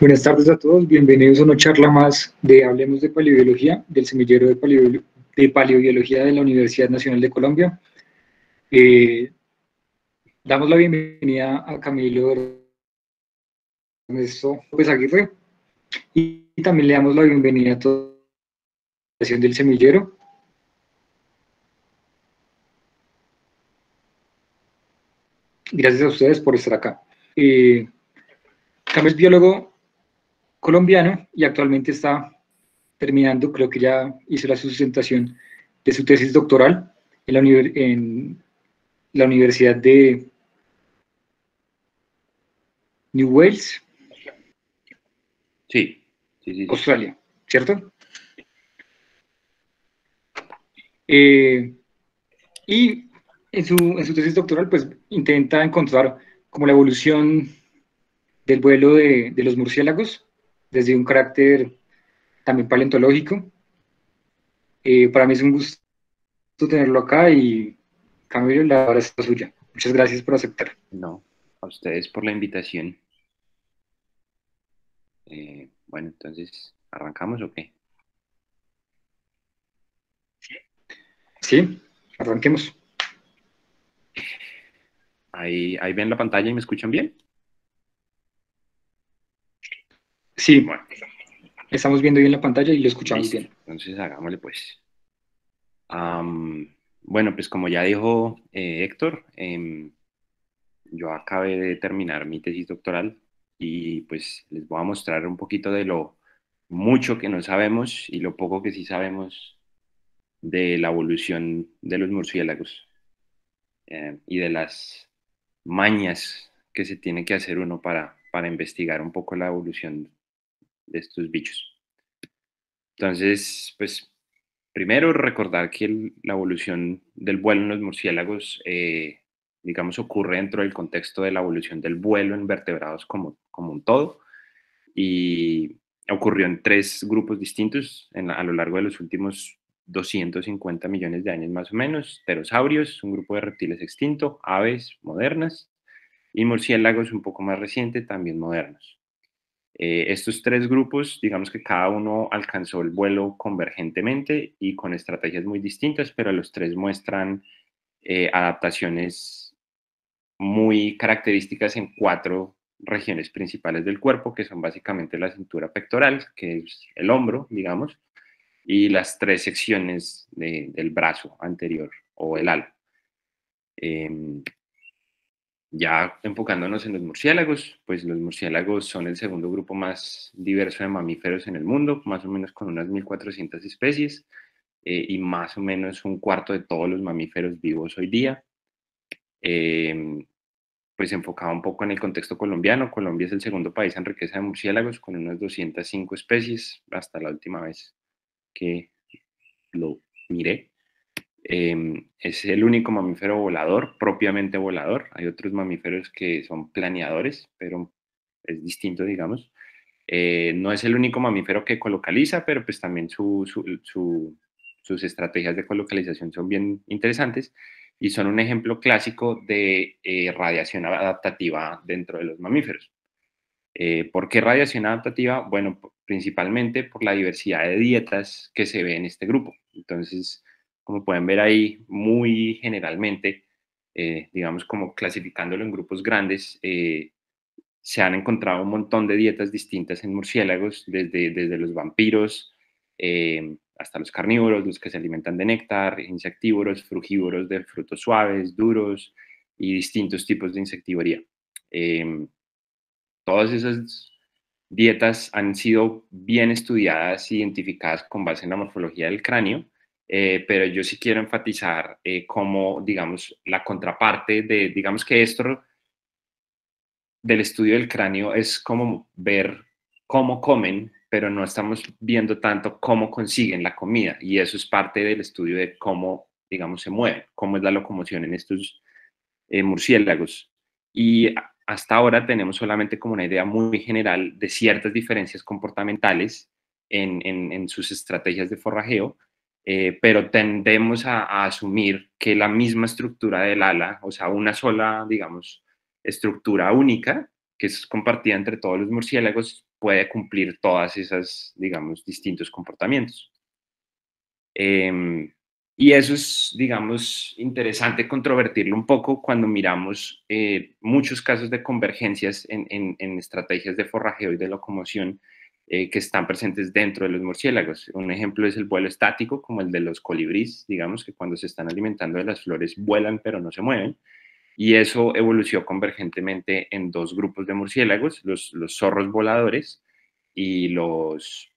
Buenas tardes a todos, bienvenidos a una charla más de Hablemos de Paleobiología, del semillero de Paleobiología de la Universidad Nacional de Colombia. Damos la bienvenida a Camilo Ernesto López Aguirre y también le damos la bienvenida a toda la organización del semillero. Gracias a ustedes por estar acá. Camilo es biólogo colombiano y actualmente está terminando, creo que ya hizo la sustentación de su tesis doctoral en la Universidad de New Wales, Sí. Australia, ¿cierto? Y en su tesis doctoral, pues intenta encontrar como la evolución del vuelo de los murciélagos desde un carácter también paleontológico. Para mí es un gusto tenerlo acá y Camilo, la hora es suya. Muchas gracias por aceptar. No, a ustedes por la invitación. Bueno, entonces, ¿arrancamos o qué? Sí, arranquemos. ¿Ahí ven la pantalla y me escuchan bien? Sí, Bueno, estamos viendo bien la pantalla y lo escuchamos listo. bien. Entonces, hagámosle pues. Bueno, pues como ya dijo Héctor, yo acabé de terminar mi tesis doctoral y pues les voy a mostrar un poquito de lo mucho que no sabemos y lo poco que sí sabemos de la evolución de los murciélagos y de las mañas que se tiene que hacer uno para investigar un poco la evolución de estos bichos. Entonces, pues primero recordar que la evolución del vuelo en los murciélagos, digamos, ocurre dentro del contexto de la evolución del vuelo en vertebrados como un todo y ocurrió en tres grupos distintos a lo largo de los últimos 250 millones de años más o menos: pterosaurios, un grupo de reptiles extinto; aves modernas; y murciélagos un poco más reciente, también modernos. Estos tres grupos, digamos que cada uno alcanzó el vuelo convergentemente y con estrategias muy distintas, pero los tres muestran adaptaciones muy características en cuatro regiones principales del cuerpo, que son básicamente la cintura pectoral, que es el hombro, digamos, y las tres secciones del brazo anterior o el ala. Ya enfocándonos en los murciélagos, pues los murciélagos son el segundo grupo más diverso de mamíferos en el mundo, más o menos con unas 1.400 especies, y más o menos un cuarto de todos los mamíferos vivos hoy día. Pues enfocado un poco en el contexto colombiano, Colombia es el segundo país en riqueza de murciélagos, con unas 205 especies, hasta la última vez que lo miré. Es el único mamífero volador, propiamente volador. Hay otros mamíferos que son planeadores, pero es distinto, digamos. No es el único mamífero que colocaliza, pero pues también sus estrategias de colocalización son bien interesantes y son un ejemplo clásico de radiación adaptativa dentro de los mamíferos. ¿Por qué radiación adaptativa? Bueno, principalmente por la diversidad de dietas que se ve en este grupo. Entonces, como pueden ver ahí, muy generalmente, digamos como clasificándolo en grupos grandes, se han encontrado un montón de dietas distintas en murciélagos, desde los vampiros hasta los carnívoros, los que se alimentan de néctar; insectívoros, frugívoros de frutos suaves, duros, y distintos tipos de insectivoría. Todas esas dietas han sido bien estudiadas, identificadas con base en la morfología del cráneo, pero yo sí quiero enfatizar cómo, digamos, la contraparte digamos que esto del estudio del cráneo es como ver cómo comen, pero no estamos viendo tanto cómo consiguen la comida, y eso es parte del estudio de cómo, digamos, se mueven, cómo es la locomoción en estos murciélagos. Y hasta ahora tenemos solamente como una idea muy general de ciertas diferencias comportamentales en sus estrategias de forrajeo, pero tendemos a asumir que la misma estructura del ala, o sea, una sola, digamos, estructura única, que es compartida entre todos los murciélagos, puede cumplir todas esas, digamos, distintos comportamientos. Y eso es, digamos, interesante controvertirlo un poco cuando miramos muchos casos de convergencias en estrategias de forrajeo y de locomoción que están presentes dentro de los murciélagos. Un ejemplo es el vuelo estático, como el de los colibríes, digamos, que cuando se están alimentando de las flores vuelan pero no se mueven. Y eso evolucionó convergentemente en dos grupos de murciélagos, los zorros voladores y los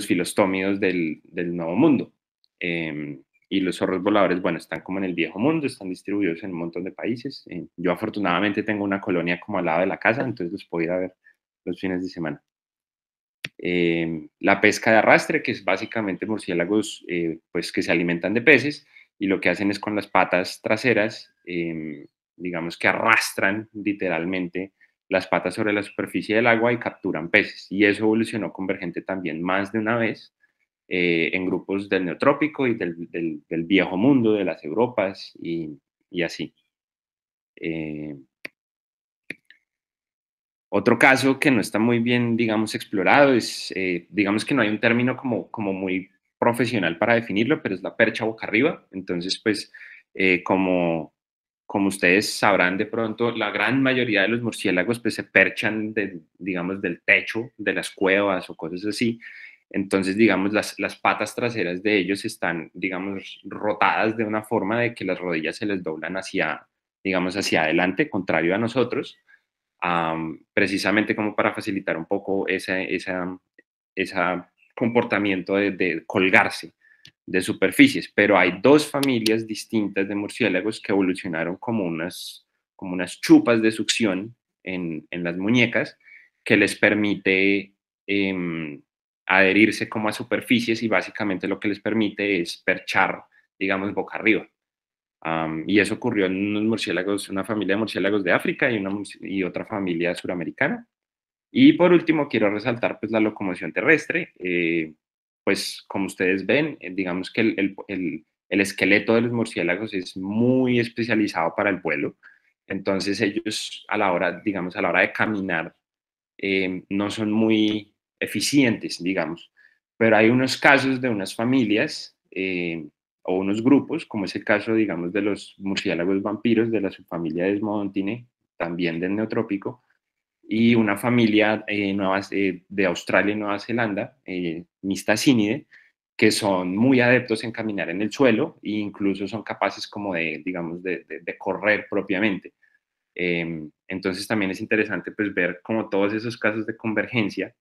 filostómidos del Nuevo Mundo. Y los zorros voladores, bueno, están como en el Viejo Mundo, están distribuidos en un montón de países. Yo afortunadamente tengo una colonia como al lado de la casa, entonces los puedo ir a ver los fines de semana. La pesca de arrastre, que es básicamente murciélagos pues que se alimentan de peces y lo que hacen es con las patas traseras, digamos que arrastran literalmente las patas sobre la superficie del agua y capturan peces. Y eso evolucionó convergente también más de una vez en grupos del neotrópico y del viejo mundo, de las Europas y así. Otro caso que no está muy bien, digamos, explorado es, digamos que no hay un término como muy profesional para definirlo, pero es la percha boca arriba. Entonces, pues, como ustedes sabrán de pronto, la gran mayoría de los murciélagos pues se perchan, digamos, del techo de las cuevas o cosas así. Entonces, digamos, las patas traseras de ellos están, digamos, rotadas de una forma de que las rodillas se les doblan hacia, digamos, hacia adelante, contrario a nosotros, precisamente como para facilitar un poco ese comportamiento de colgarse de superficies. Pero hay dos familias distintas de murciélagos que evolucionaron como unas chupas de succión en las muñecas que les permite adherirse como a superficies y básicamente lo que les permite es perchar, digamos, boca arriba. Y eso ocurrió en unos murciélagos, una familia de murciélagos de África y otra familia suramericana. Y por último, quiero resaltar pues, la locomoción terrestre. Pues como ustedes ven, digamos que el esqueleto de los murciélagos es muy especializado para el vuelo. Entonces ellos a la hora, digamos, a la hora de caminar, no son muy eficientes, digamos. Pero hay unos casos de unas familias o unos grupos, como es el caso, digamos, de los murciélagos vampiros de la subfamilia Desmodontine, también del neotrópico, y una familia de Australia y Nueva Zelanda, Mystacinidae, que son muy adeptos en caminar en el suelo e incluso son capaces como de, digamos, de correr propiamente. Entonces también es interesante pues ver como todos esos casos de convergencia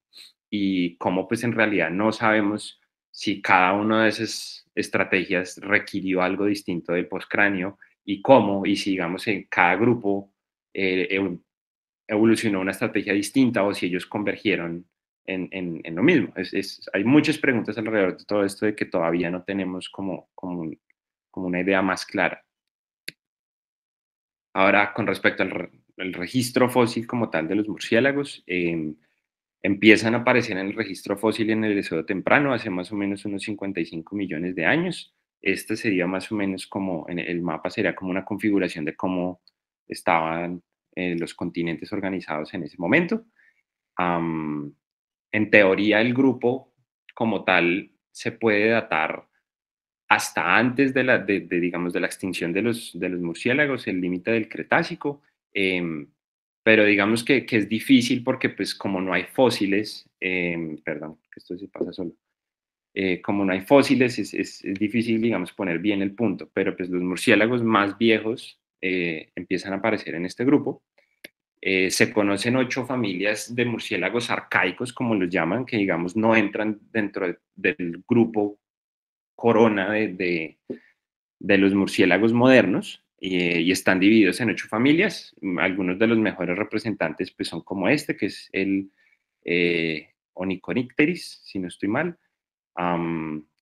y cómo pues en realidad no sabemos si cada una de esas estrategias requirió algo distinto del postcráneo y cómo, y si digamos en cada grupo evolucionó una estrategia distinta o si ellos convergieron en lo mismo. Hay muchas preguntas alrededor de todo esto de que todavía no tenemos como una idea más clara. Ahora, con respecto al registro fósil como tal de los murciélagos, empiezan a aparecer en el registro fósil en el Eoceno temprano, hace más o menos unos 55 millones de años. Este sería más o menos como, en el mapa sería como una configuración de cómo estaban los continentes organizados en ese momento. En teoría, el grupo como tal se puede datar hasta antes digamos, de la extinción de los murciélagos, el límite del Cretácico, pero digamos que es difícil porque pues como no hay fósiles, perdón, que esto se pasa solo, como no hay fósiles es difícil, digamos, poner bien el punto, pero pues los murciélagos más viejos empiezan a aparecer en este grupo. Se conocen 8 familias de murciélagos arcaicos, como los llaman, que digamos no entran dentro del grupo corona de los murciélagos modernos y están divididos en 8 familias. Algunos de los mejores representantes pues, son como este, que es el Onychonycteris, si no estoy mal,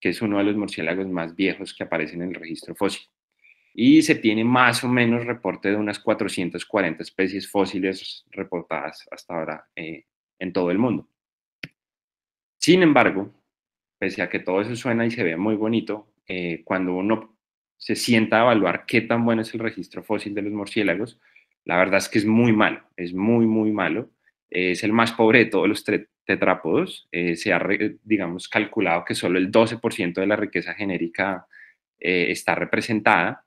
que es uno de los murciélagos más viejos que aparecen en el registro fósil. Y se tiene más o menos reporte de unas 440 especies fósiles reportadas hasta ahora en todo el mundo. Sin embargo, pese a que todo eso suena y se ve muy bonito, cuando uno se sienta a evaluar qué tan bueno es el registro fósil de los murciélagos, la verdad es que es muy malo, es muy, muy malo. es el más pobre de todos los tetrápodos. Se ha, digamos, calculado que solo el 12% de la riqueza genérica está representada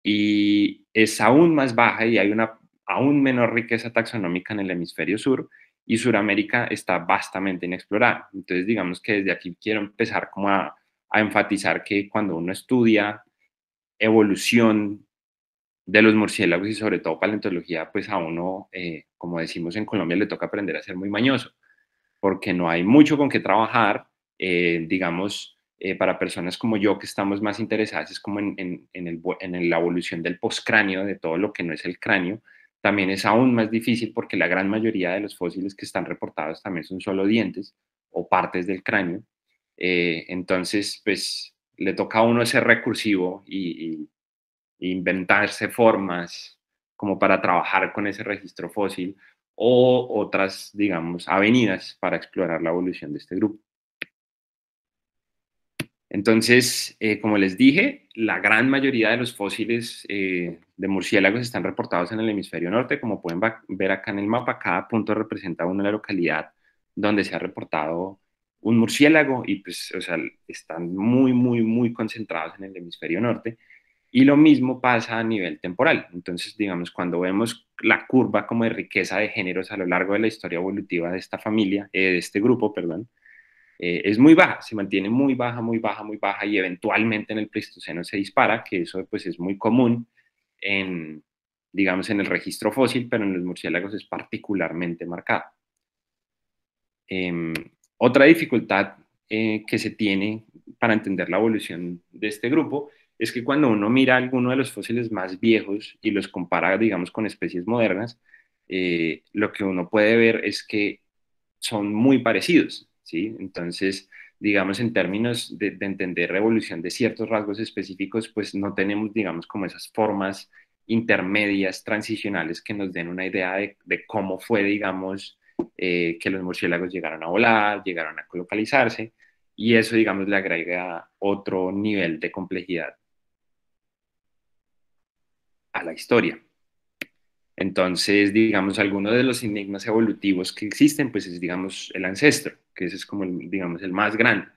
y es aún más baja y hay una aún menor riqueza taxonómica en el hemisferio sur y Suramérica está vastamente inexplorada. Entonces, digamos que desde aquí quiero empezar como a enfatizar que cuando uno estudia evolución de los murciélagos y sobre todo paleontología, pues a uno, como decimos en Colombia, le toca aprender a ser muy mañoso, porque no hay mucho con qué trabajar, digamos, para personas como yo que estamos más interesadas es como en la evolución del postcráneo, de todo lo que no es el cráneo, también es aún más difícil porque la gran mayoría de los fósiles que están reportados también son solo dientes o partes del cráneo. Entonces, pues le toca a uno ser recursivo inventarse formas como para trabajar con ese registro fósil o otras, digamos, avenidas para explorar la evolución de este grupo. Entonces, como les dije, la gran mayoría de los fósiles de murciélagos están reportados en el hemisferio norte. Como pueden ver acá en el mapa, cada punto representa una localidad donde se ha reportado un murciélago y pues, o sea, están muy, muy, muy concentrados en el hemisferio norte. Y lo mismo pasa a nivel temporal. Entonces, digamos, cuando vemos la curva como de riqueza de géneros a lo largo de la historia evolutiva de esta familia, de este grupo, perdón, es muy baja, se mantiene muy baja, muy baja, muy baja y eventualmente en el Pleistoceno se dispara, que eso pues es muy común en, digamos, en el registro fósil, pero en los murciélagos es particularmente marcado. Eh, Otra dificultad que se tiene para entender la evolución de este grupo es que cuando uno mira alguno de los fósiles más viejos y los compara, digamos, con especies modernas, lo que uno puede ver es que son muy parecidos, ¿sí? Entonces, digamos, en términos de entender la evolución de ciertos rasgos específicos, pues no tenemos, digamos, como esas formas intermedias, transicionales, que nos den una idea de cómo fue, digamos, que los murciélagos llegaron a volar, llegaron a colocalizarse, y eso, digamos, le agrega otro nivel de complejidad a la historia. Entonces, digamos, algunos de los enigmas evolutivos que existen, pues es, digamos, el ancestro, que ese es como, digamos, el más grande.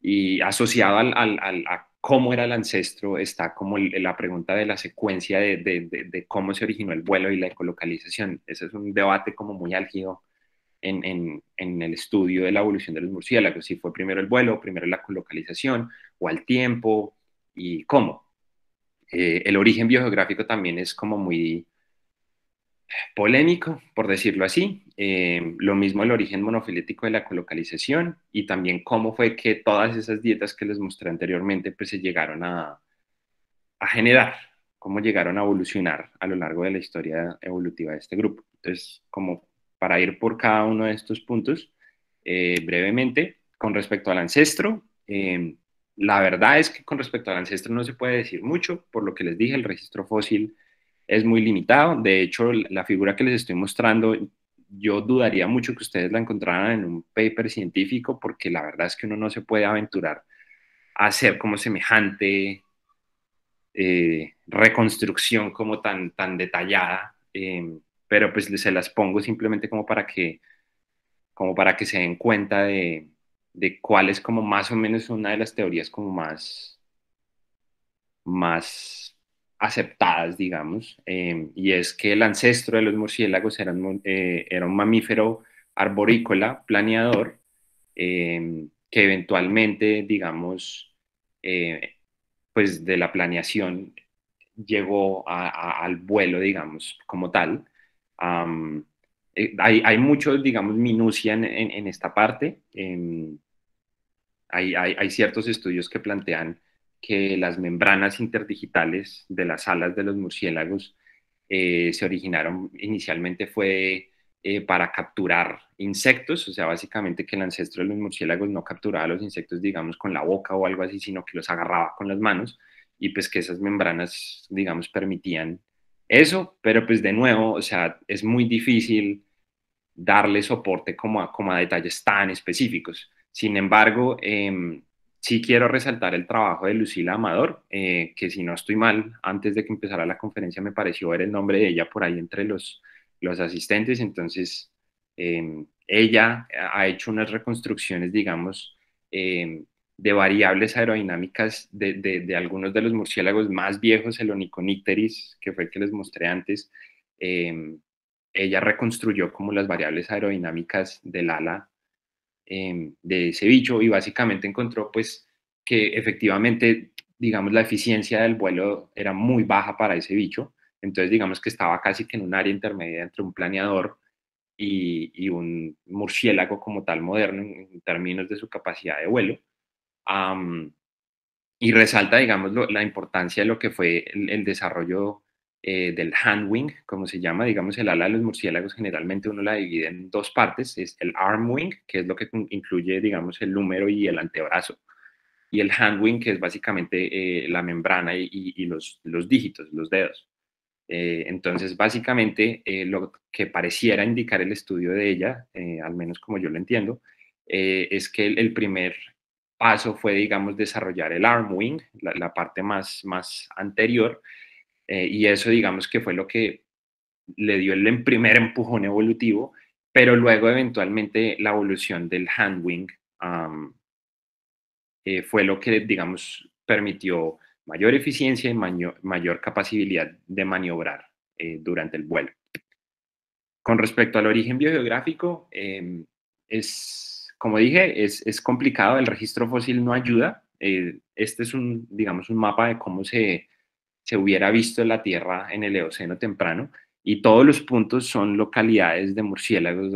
Y asociado a cómo era el ancestro está como la pregunta de la secuencia de cómo se originó el vuelo y la ecolocalización. Ese es un debate como muy álgido en el estudio de la evolución de los murciélagos, si fue primero el vuelo, primero la colocalización, o al tiempo, y cómo. El origen biogeográfico también es como muy polémico, por decirlo así. Lo mismo el origen monofilético de la colocalización y también cómo fue que todas esas dietas que les mostré anteriormente pues se llegaron a generar, cómo llegaron a evolucionar a lo largo de la historia evolutiva de este grupo. Entonces, como para ir por cada uno de estos puntos, brevemente, con respecto al ancestro, la verdad es que con respecto al ancestro no se puede decir mucho, por lo que les dije, el registro fósil es muy limitado. De hecho, la figura que les estoy mostrando, yo dudaría mucho que ustedes la encontraran en un paper científico, porque la verdad es que uno no se puede aventurar a hacer como semejante reconstrucción como tan detallada, pero pues se las pongo simplemente como para que se den cuenta de cuál es como más o menos una de las teorías como más aceptadas, digamos, y es que el ancestro de los murciélagos era un mamífero arborícola, planeador, que eventualmente, digamos, eh, pues de la planeación llegó al vuelo, digamos, como tal. Um, hay mucho, digamos, minucia en esta parte. Hay ciertos estudios que plantean que las membranas interdigitales de las alas de los murciélagos se originaron inicialmente fue para capturar insectos, o sea, básicamente que el ancestro de los murciélagos no capturaba los insectos, digamos, con la boca o algo así, sino que los agarraba con las manos y pues que esas membranas, digamos, permitían eso, pero pues de nuevo, o sea, es muy difícil darle soporte como a detalles tan específicos. Sin embargo, sí quiero resaltar el trabajo de Lucila Amador, que si no estoy mal, antes de que empezara la conferencia me pareció ver el nombre de ella por ahí entre los asistentes, entonces Ella ha hecho unas reconstrucciones, digamos, de variables aerodinámicas de algunos de los murciélagos más viejos, el Onychonycteris, que fue el que les mostré antes. Ella reconstruyó como las variables aerodinámicas del ala de ese bicho y básicamente encontró pues que efectivamente, digamos, la eficiencia del vuelo era muy baja para ese bicho. Entonces, digamos que estaba casi que en un área intermedia entre un planeador y un murciélago como tal moderno en términos de su capacidad de vuelo. Um, y resalta, digamos, la importancia de lo que fue el desarrollo del hand wing, como se llama, digamos, el ala de los murciélagos. Generalmente uno la divide en dos partes, es el arm wing, que es lo que incluye, digamos, el húmero y el antebrazo, y el hand wing, que es básicamente la membrana y los dígitos, los dedos. Entonces, básicamente, lo que pareciera indicar el estudio de ella, al menos como yo lo entiendo, es que el primer paso fue, digamos, desarrollar el arm wing, la parte más anterior, y eso, digamos, que fue lo que le dio el primer empujón evolutivo, pero luego, eventualmente, la evolución del hand wing um, fue lo que, digamos, permitió mayor eficiencia y mayor capacidad de maniobrar durante el vuelo. Con respecto al origen biogeográfico, como dije, es complicado, el registro fósil no ayuda. Este es digamos, un mapa de cómo se hubiera visto la Tierra en el Eoceno temprano, y todos los puntos son localidades de murciélagos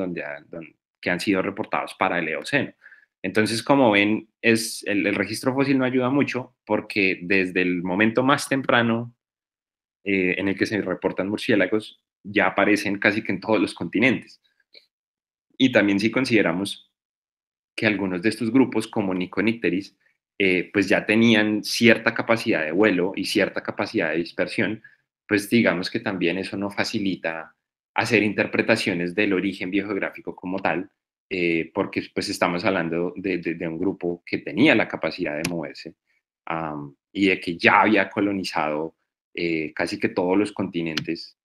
que han sido reportados para el Eoceno. Entonces, como ven, el registro fósil no ayuda mucho porque desde el momento más temprano en el que se reportan murciélagos ya aparecen casi que en todos los continentes. Y también si consideramos que algunos de estos grupos, como Nyconycteris, pues ya tenían cierta capacidad de vuelo y cierta capacidad de dispersión, pues digamos que también eso no facilita hacer interpretaciones del origen biogeográfico como tal, porque pues estamos hablando de un grupo que tenía la capacidad de moverse y de que ya había colonizado casi que todos los continentes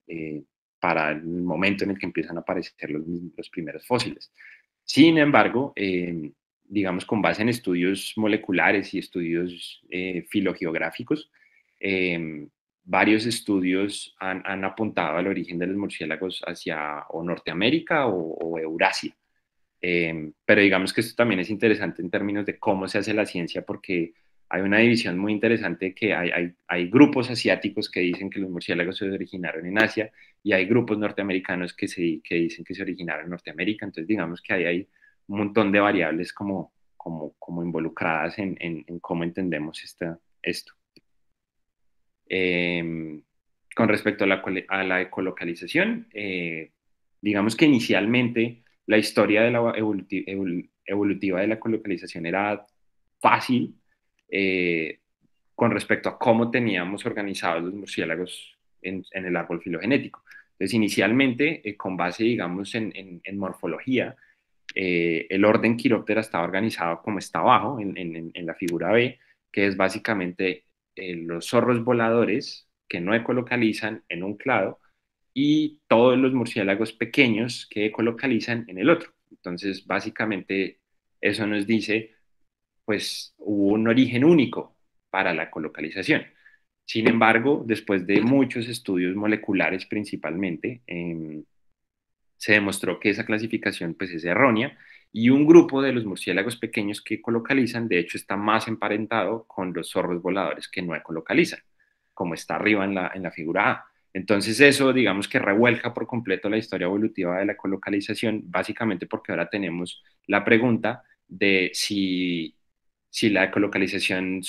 para el momento en el que empiezan a aparecer los primeros fósiles. Sin embargo, digamos, con base en estudios moleculares y estudios filogeográficos, varios estudios han apuntado al origen de los murciélagos hacia o Norteamérica o Eurasia. Pero digamos que esto también es interesante en términos de cómo se hace la ciencia, porque hay una división muy interesante que hay grupos asiáticos que dicen que los murciélagos se originaron en Asia y hay grupos norteamericanos que dicen que se originaron en Norteamérica. Entonces digamos que hay un montón de variables como involucradas en cómo entendemos esto. Con respecto a la ecolocalización, digamos que inicialmente la historia de la evolutiva de la ecolocalización era fácil con respecto a cómo teníamos organizados los murciélagos en el árbol filogenético. Entonces, inicialmente, con base, digamos, en morfología, el orden Chiroptera estaba organizado como está abajo, en la figura B, que es básicamente los zorros voladores que no ecolocalizan en un clado y todos los murciélagos pequeños que ecolocalizan en el otro. Entonces, básicamente, eso nos dice, pues hubo un origen único para la ecolocalización. Sin embargo, después de muchos estudios moleculares principalmente, se demostró que esa clasificación pues, es errónea y un grupo de los murciélagos pequeños que ecolocalizan, de hecho, está más emparentado con los zorros voladores que no ecolocalizan, como está arriba en la figura A. Entonces eso, digamos que revuelca por completo la historia evolutiva de la ecolocalización, básicamente porque ahora tenemos la pregunta de si la ecolocalización,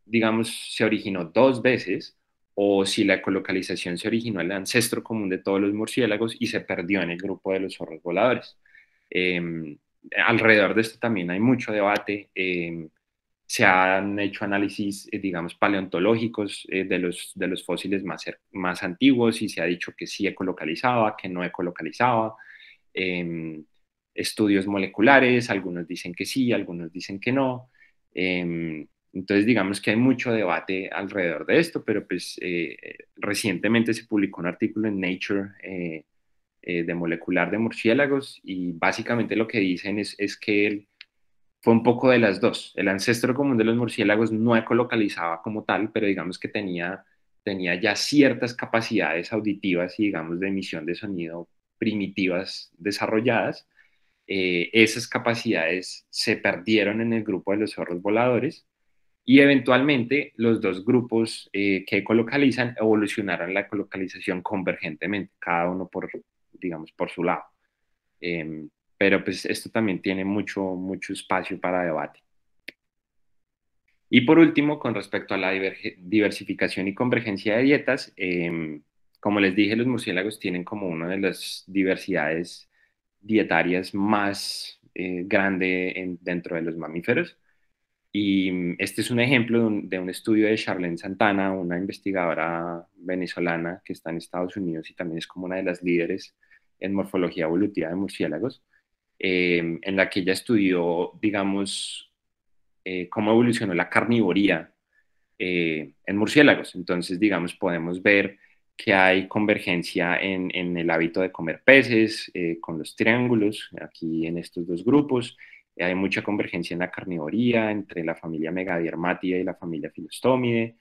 digamos, se originó dos veces o si la ecolocalización se originó en el ancestro común de todos los murciélagos y se perdió en el grupo de los zorros voladores. Alrededor de esto también hay mucho debate. Se han hecho análisis, digamos, paleontológicos de los fósiles más antiguos y se ha dicho que sí ecolocalizaba, que no ecolocalizaba. Eh, Estudios moleculares, algunos dicen que sí, algunos dicen que no. Entonces, digamos que hay mucho debate alrededor de esto, pero pues recientemente se publicó un artículo en Nature de molecular de murciélagos, y básicamente lo que dicen es que fue un poco de las dos. El ancestro común de los murciélagos no ecolocalizaba como tal, pero digamos que tenía ya ciertas capacidades auditivas y, digamos, de emisión de sonido primitivas desarrolladas. Esas capacidades se perdieron en el grupo de los zorros voladores, y eventualmente los dos grupos que ecolocalizan evolucionaron la ecolocalización convergentemente, cada uno digamos, por su lado. Eh, pero pues esto también tiene mucho espacio para debate. Y por último, con respecto a la diversificación y convergencia de dietas, como les dije, los murciélagos tienen como una de las diversidades dietarias más grande dentro de los mamíferos. Y este es un ejemplo de un estudio de Charlene Santana, una investigadora venezolana que está en Estados Unidos y también es como una de las líderes en morfología evolutiva de murciélagos, en la que ella estudió, digamos, cómo evolucionó la carnivoría en murciélagos. Entonces, digamos, podemos ver que hay convergencia en el hábito de comer peces, con los triángulos, aquí en estos dos grupos. Hay mucha convergencia en la carnivoría entre la familia Megadiermatia y la familia Philostomide.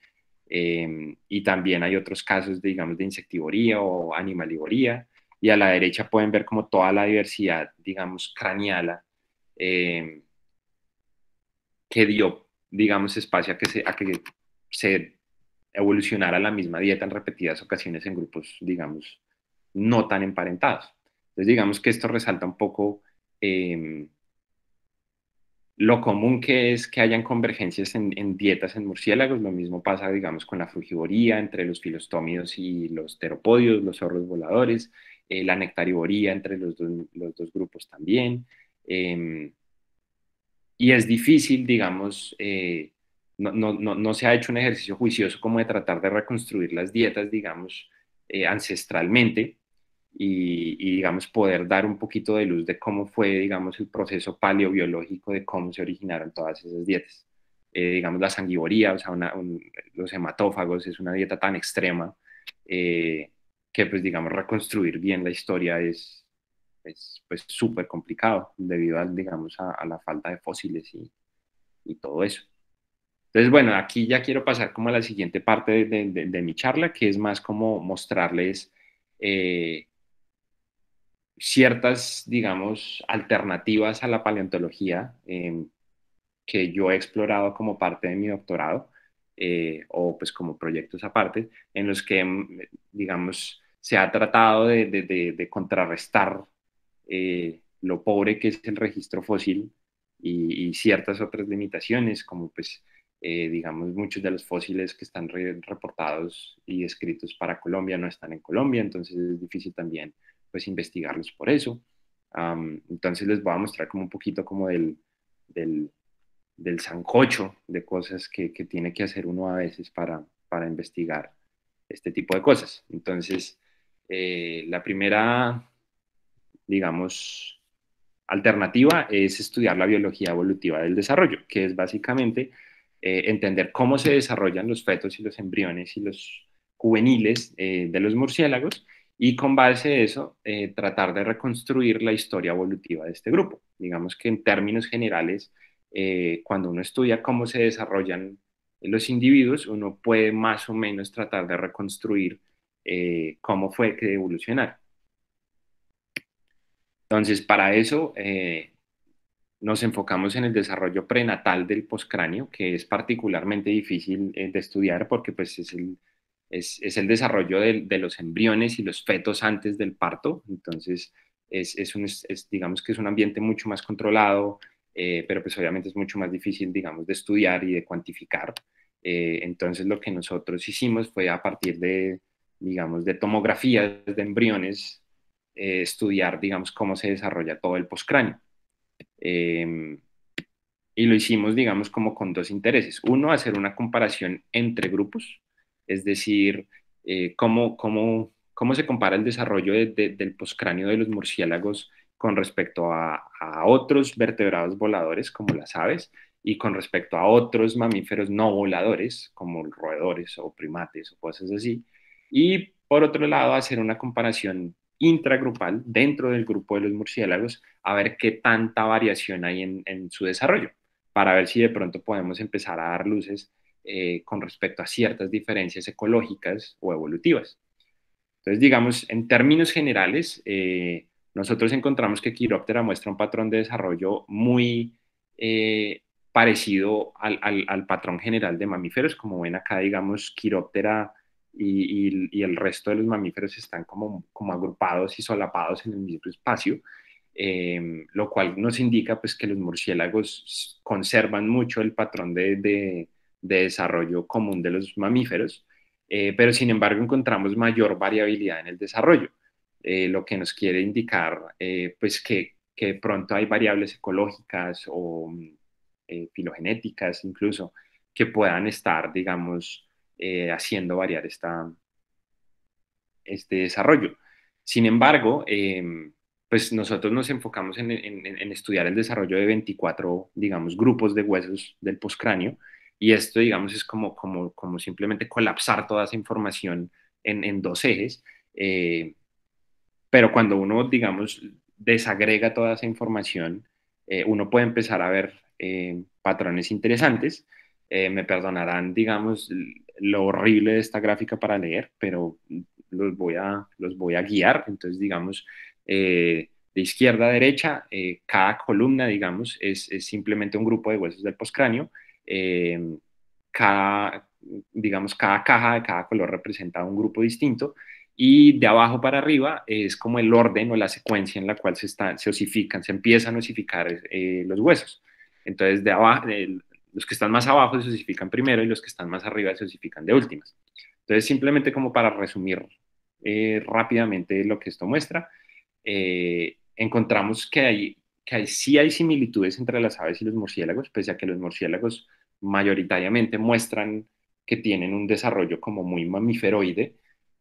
Y también hay otros casos, digamos, de insectivoría o animalivoría. Y a la derecha pueden ver como toda la diversidad, digamos, craneala, eh, que dio, digamos, espacio a que se evolucionara la misma dieta en repetidas ocasiones en grupos, digamos, no tan emparentados. Entonces, digamos que esto resalta un poco eh, lo común que es que hayan convergencias en dietas en murciélagos. Lo mismo pasa, digamos, con la frugivoría entre los filostómidos y los teropodios, los zorros voladores, la nectarivoría entre los dos grupos también. Eh, y es difícil, digamos, no se ha hecho un ejercicio juicioso como de tratar de reconstruir las dietas, digamos, ancestralmente, y, digamos, poder dar un poquito de luz de cómo fue, digamos, el proceso paleobiológico de cómo se originaron todas esas dietas. Digamos, la sanguivoría, o sea, los hematófagos, es una dieta tan extrema eh, que, pues, digamos, reconstruir bien la historia es pues súper complicado debido a, digamos, a la falta de fósiles y todo eso. Entonces, bueno, aquí ya quiero pasar como a la siguiente parte de mi charla, que es más como mostrarles eh, ciertas, digamos, alternativas a la paleontología que yo he explorado como parte de mi doctorado, o pues como proyectos aparte, en los que, digamos, se ha tratado de contrarrestar lo pobre que es el registro fósil y ciertas otras limitaciones, como pues, digamos, muchos de los fósiles que están reportados y escritos para Colombia no están en Colombia, entonces es difícil también pues investigarlos por eso. Entonces les voy a mostrar como un poquito como del, del sancocho de cosas que tiene que hacer uno a veces para investigar este tipo de cosas. Entonces, la primera, digamos, alternativa es estudiar la biología evolutiva del desarrollo, que es básicamente entender cómo se desarrollan los fetos y los embriones y los juveniles de los murciélagos, y con base a eso tratar de reconstruir la historia evolutiva de este grupo. Digamos que en términos generales, cuando uno estudia cómo se desarrollan los individuos, uno puede más o menos tratar de reconstruir cómo fue que evolucionaron. Entonces, para eso nos enfocamos en el desarrollo prenatal del poscráneo, que es particularmente difícil de estudiar porque pues, es el desarrollo de los embriones y los fetos antes del parto. Entonces, digamos que es un ambiente mucho más controlado, pero pues obviamente es mucho más difícil, digamos, de estudiar y de cuantificar. Entonces, lo que nosotros hicimos fue a partir digamos, de tomografías de embriones, estudiar, digamos, cómo se desarrolla todo el poscráneo. Y lo hicimos, digamos, como con dos intereses. Uno, hacer una comparación entre grupos, es decir, cómo se compara el desarrollo del poscráneo de los murciélagos con respecto a otros vertebrados voladores, como las aves, y con respecto a otros mamíferos no voladores, como roedores o primates o cosas así. Y por otro lado, hacer una comparación intragrupal dentro del grupo de los murciélagos a ver qué tanta variación hay en su desarrollo, para ver si de pronto podemos empezar a dar luces con respecto a ciertas diferencias ecológicas o evolutivas. Entonces, digamos, en términos generales, nosotros encontramos que Chiroptera muestra un patrón de desarrollo muy parecido al patrón general de mamíferos. Como ven acá, digamos, Chiroptera y el resto de los mamíferos están como agrupados y solapados en el mismo espacio, lo cual nos indica pues, que los murciélagos conservan mucho el patrón de desarrollo común de los mamíferos, pero sin embargo encontramos mayor variabilidad en el desarrollo, lo que nos quiere indicar pues que de pronto hay variables ecológicas o filogenéticas incluso que puedan estar, digamos, haciendo variar este desarrollo. Sin embargo, pues nosotros nos enfocamos en estudiar el desarrollo de 24, digamos, grupos de huesos del postcráneo, y esto, digamos, es como simplemente colapsar toda esa información en dos ejes, pero cuando uno, digamos, desagrega toda esa información, uno puede empezar a ver patrones interesantes. Me perdonarán, digamos, lo horrible de esta gráfica para leer, pero los voy a guiar. Entonces, digamos, de izquierda a derecha, cada columna, digamos, es simplemente un grupo de huesos del postcráneo. Eh, cada, digamos, cada caja de cada color representa un grupo distinto, y de abajo para arriba es como el orden o la secuencia en la cual se osifican, se empiezan a osificar los huesos. Entonces, los que están más abajo se osifican primero y los que están más arriba se osifican de últimas. Entonces, simplemente como para resumir rápidamente lo que esto muestra, encontramos sí hay similitudes entre las aves y los murciélagos, pese a que los murciélagos mayoritariamente muestran que tienen un desarrollo como muy mamíferoide.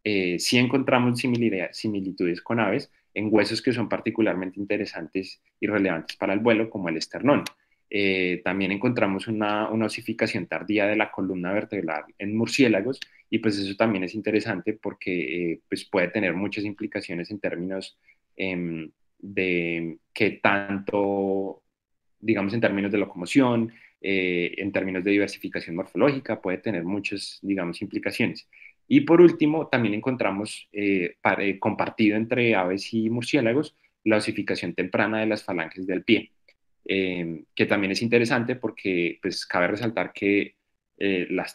Sí encontramos similitudes con aves en huesos que son particularmente interesantes y relevantes para el vuelo, como el esternón. También encontramos una osificación tardía de la columna vertebral en murciélagos, y pues eso también es interesante porque pues puede tener muchas implicaciones en términos de qué tanto, digamos, en términos de locomoción, en términos de diversificación morfológica, puede tener muchas, digamos, implicaciones. Y por último, también encontramos compartido entre aves y murciélagos la osificación temprana de las falanges del pie, que también es interesante porque pues, cabe resaltar que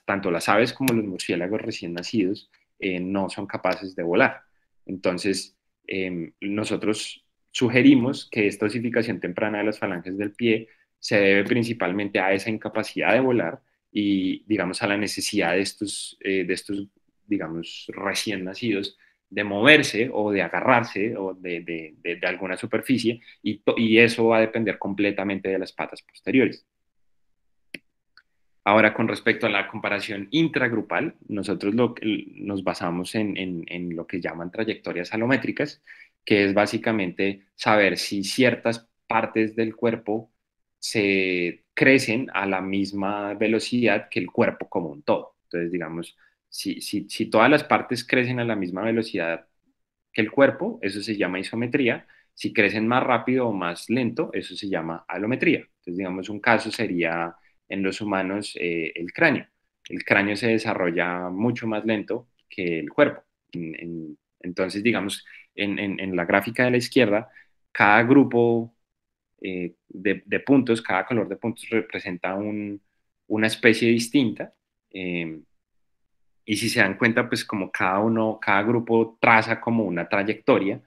tanto las aves como los murciélagos recién nacidos no son capaces de volar. Entonces, nosotros sugerimos que esta osificación temprana de las falanges del pie se debe principalmente a esa incapacidad de volar y, digamos, a la necesidad de estos digamos, recién nacidos de moverse o de agarrarse o de alguna superficie, y eso va a depender completamente de las patas posteriores. Ahora, con respecto a la comparación intragrupal, nosotros nos basamos en lo que llaman trayectorias alométricas, que es básicamente saber si ciertas partes del cuerpo se crecen a la misma velocidad que el cuerpo como un todo. Entonces, digamos, si todas las partes crecen a la misma velocidad que el cuerpo, eso se llama isometría. Si crecen más rápido o más lento, eso se llama alometría. Entonces, digamos, un caso sería en los humanos el cráneo. El cráneo se desarrolla mucho más lento que el cuerpo. Entonces, digamos, en la gráfica de la izquierda, cada grupo de puntos, cada color de puntos representa una especie distinta. Y si se dan cuenta, pues como cada grupo traza como una trayectoria,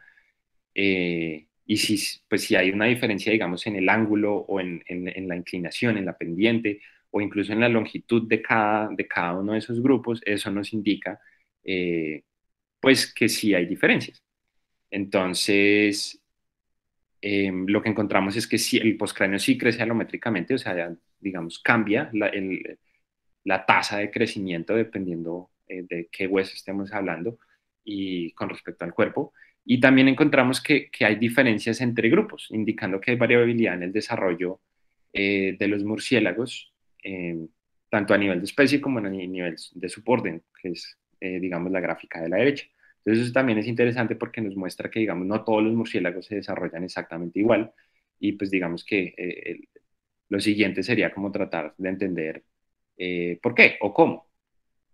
y pues si hay una diferencia, digamos, en el ángulo o en la inclinación, en la pendiente, o incluso en la longitud de cada uno de esos grupos, eso nos indica, pues, que sí hay diferencias. Entonces, lo que encontramos es que sí, el postcráneo sí crece alométricamente, o sea, digamos, cambia la tasa de crecimiento dependiendo de qué hueso estemos hablando y con respecto al cuerpo. Y también encontramos que hay diferencias entre grupos, indicando que hay variabilidad en el desarrollo de los murciélagos, tanto a nivel de especie como a nivel de suborden, que es, digamos, la gráfica de la derecha. Entonces eso también es interesante porque nos muestra que, digamos, no todos los murciélagos se desarrollan exactamente igual y pues digamos que lo siguiente sería como tratar de entender por qué o cómo.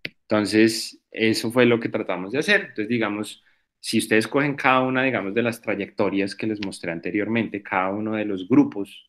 Entonces, eso fue lo que tratamos de hacer. Entonces, digamos, si ustedes cogen cada una, digamos, de las trayectorias que les mostré anteriormente, cada uno de los grupos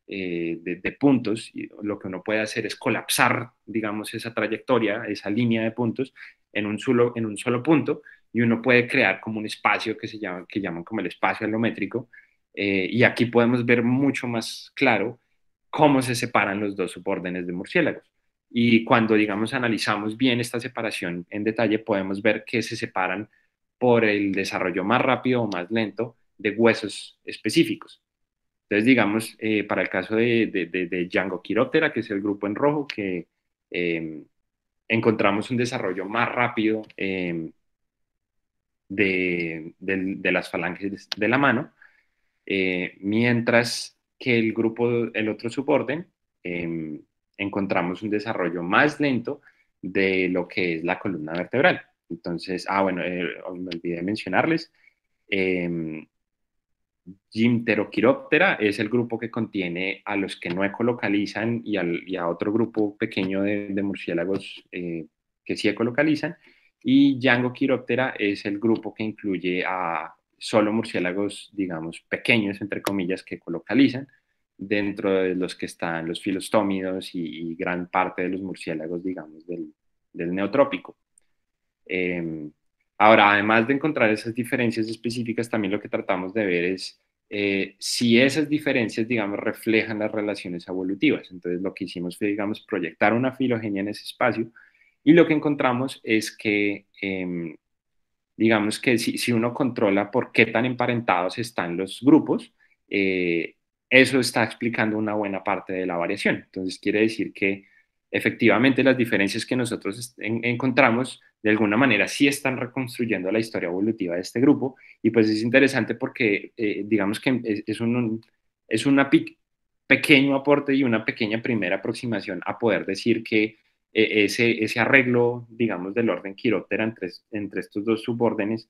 de puntos, y lo que uno puede hacer es colapsar, digamos, esa trayectoria, esa línea de puntos en un solo punto, y uno puede crear como un espacio que llaman como el espacio alométrico, y aquí podemos ver mucho más claro cómo se separan los dos subórdenes de murciélagos. Y cuando, digamos, analizamos bien esta separación en detalle, podemos ver que se separan por el desarrollo más rápido o más lento de huesos específicos. Entonces, digamos, para el caso de Django que es el grupo en rojo, que eh, encontramos un desarrollo más rápido de las falanges de la mano, mientras que el otro suborden, eh, encontramos un desarrollo más lento de lo que es la columna vertebral. Entonces, bueno, me olvidé mencionarles, eh, Gymterochiroptera es el grupo que contiene a los que no ecolocalizan y a otro grupo pequeño de murciélagos que sí ecolocalizan. Y Django es el grupo que incluye a solo murciélagos, digamos, pequeños, entre comillas, que ecolocalizan, dentro de los que están los filostómidos y gran parte de los murciélagos, digamos, del neotrópico. Eh, Ahora, además de encontrar esas diferencias específicas, también lo que tratamos de ver es si esas diferencias, digamos, reflejan las relaciones evolutivas. Entonces, lo que hicimos fue, digamos, proyectar una filogenia en ese espacio y lo que encontramos es que, digamos, que si uno controla por qué tan emparentados están los grupos, eso está explicando una buena parte de la variación. Entonces, quiere decir que efectivamente las diferencias que nosotros encontramos de alguna manera sí están reconstruyendo la historia evolutiva de este grupo y pues es interesante porque digamos que es una pequeño aporte y una pequeña primera aproximación a poder decir que ese arreglo, digamos, del orden quiróptera entre estos dos subórdenes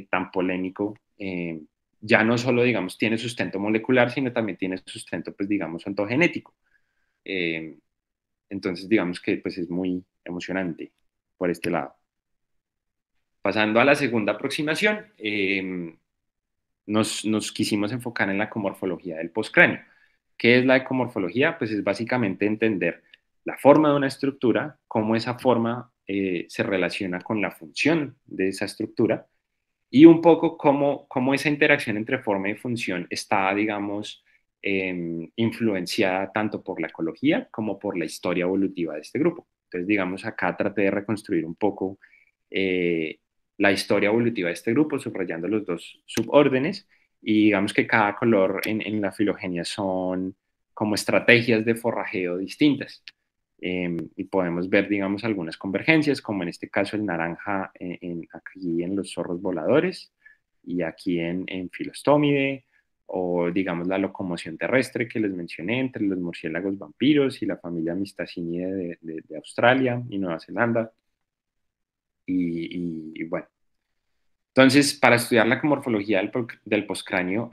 tan polémico, ya no solo, digamos, tiene sustento molecular, sino también tiene sustento, pues, digamos, ontogenético. Eh, entonces, digamos que pues es muy emocionante por este lado. Pasando a la segunda aproximación, nos quisimos enfocar en la ecomorfología del postcráneo. ¿Qué es la ecomorfología? Pues es básicamente entender la forma de una estructura, cómo esa forma se relaciona con la función de esa estructura y un poco cómo esa interacción entre forma y función está, digamos, influenciada tanto por la ecología como por la historia evolutiva de este grupo. Entonces, digamos, acá traté de reconstruir un poco eh, la historia evolutiva de este grupo, subrayando los dos subórdenes, y digamos que cada color en la filogenia son como estrategias de forrajeo distintas. Y podemos ver, digamos, algunas convergencias, como en este caso el naranja aquí en los zorros voladores y aquí en Filostómide, o digamos la locomoción terrestre que les mencioné entre los murciélagos vampiros y la familia Mystacinidae de Australia y Nueva Zelanda. Y bueno, entonces para estudiar la morfología del postcráneo,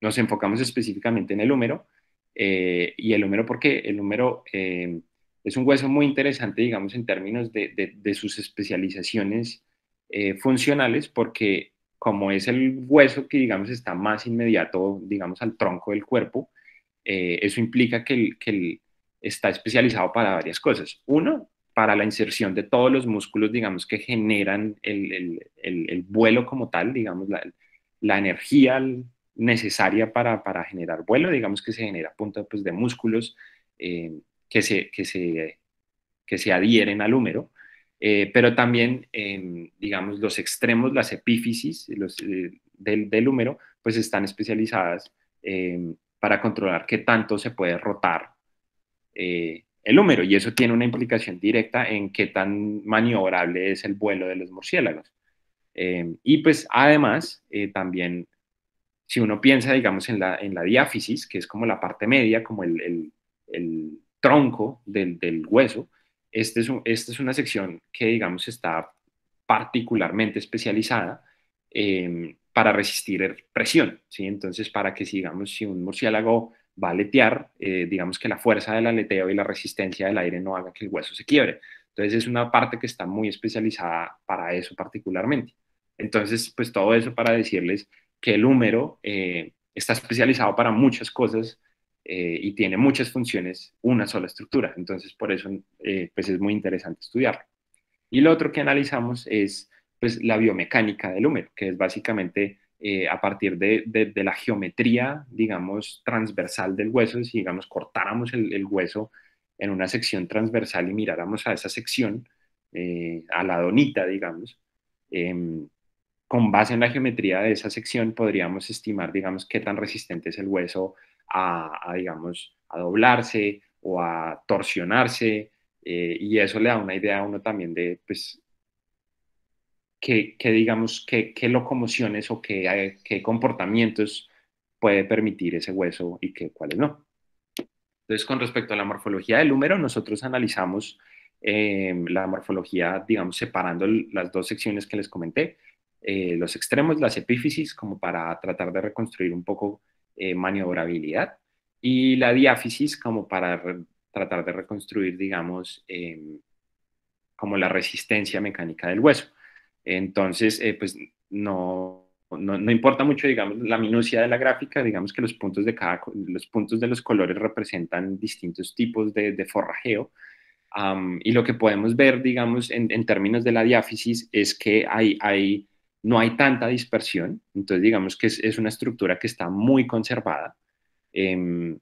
nos enfocamos específicamente en el húmero. Y el húmero, ¿por qué? El húmero es un hueso muy interesante, digamos, en términos de sus especializaciones funcionales, porque como es el hueso que, digamos, está más inmediato, digamos, al tronco del cuerpo, eso implica que está especializado para varias cosas. Uno, para la inserción de todos los músculos, digamos, que generan el vuelo como tal, digamos, la energía necesaria para generar vuelo, digamos que se genera a punto pues, de músculos eh, que, se, que, se, que se adhieren al húmero, pero también, digamos, los extremos, las epífisis del húmero, pues están especializadas para controlar qué tanto se puede rotar el húmero, y eso tiene una implicación directa en qué tan maniobrable es el vuelo de los murciélagos. Y pues además, también si uno piensa, digamos, en la diáfisis, que es como la parte media, como el tronco del hueso, esta es una sección que, digamos, está particularmente especializada para resistir presión, ¿sí? Entonces, para que, sigamos, si un murciélago va a aletear, digamos que la fuerza del aleteo y la resistencia del aire no haga que el hueso se quiebre. Entonces, es una parte que está muy especializada para eso particularmente. Entonces, pues todo eso para decirles que el húmero está especializado para muchas cosas y tiene muchas funciones, una sola estructura. Entonces, por eso, pues es muy interesante estudiarlo. Y lo otro que analizamos es pues, la biomecánica del húmero, que es básicamente a partir de la geometría, digamos, transversal del hueso. Si, digamos, cortáramos el hueso en una sección transversal y miráramos a esa sección, a la donita, digamos, con base en la geometría de esa sección podríamos estimar, digamos, qué tan resistente es el hueso digamos, a doblarse o a torsionarse, y eso le da una idea a uno también de, pues, digamos, qué locomociones o qué comportamientos puede permitir ese hueso y cuáles no. Entonces, con respecto a la morfología del húmero, nosotros analizamos la morfología, digamos, separando las dos secciones que les comenté, los extremos, las epífisis, como para tratar de reconstruir un poco maniobrabilidad, y la diáfisis, como para tratar de reconstruir, digamos, como la resistencia mecánica del hueso. Entonces, pues no importa mucho, digamos, la minucia de la gráfica, digamos que los puntos de los colores representan distintos tipos de forrajeo. Y lo que podemos ver, digamos, en términos de la diáfisis es que no hay tanta dispersión. Entonces, digamos que es una estructura que está muy conservada. Eh,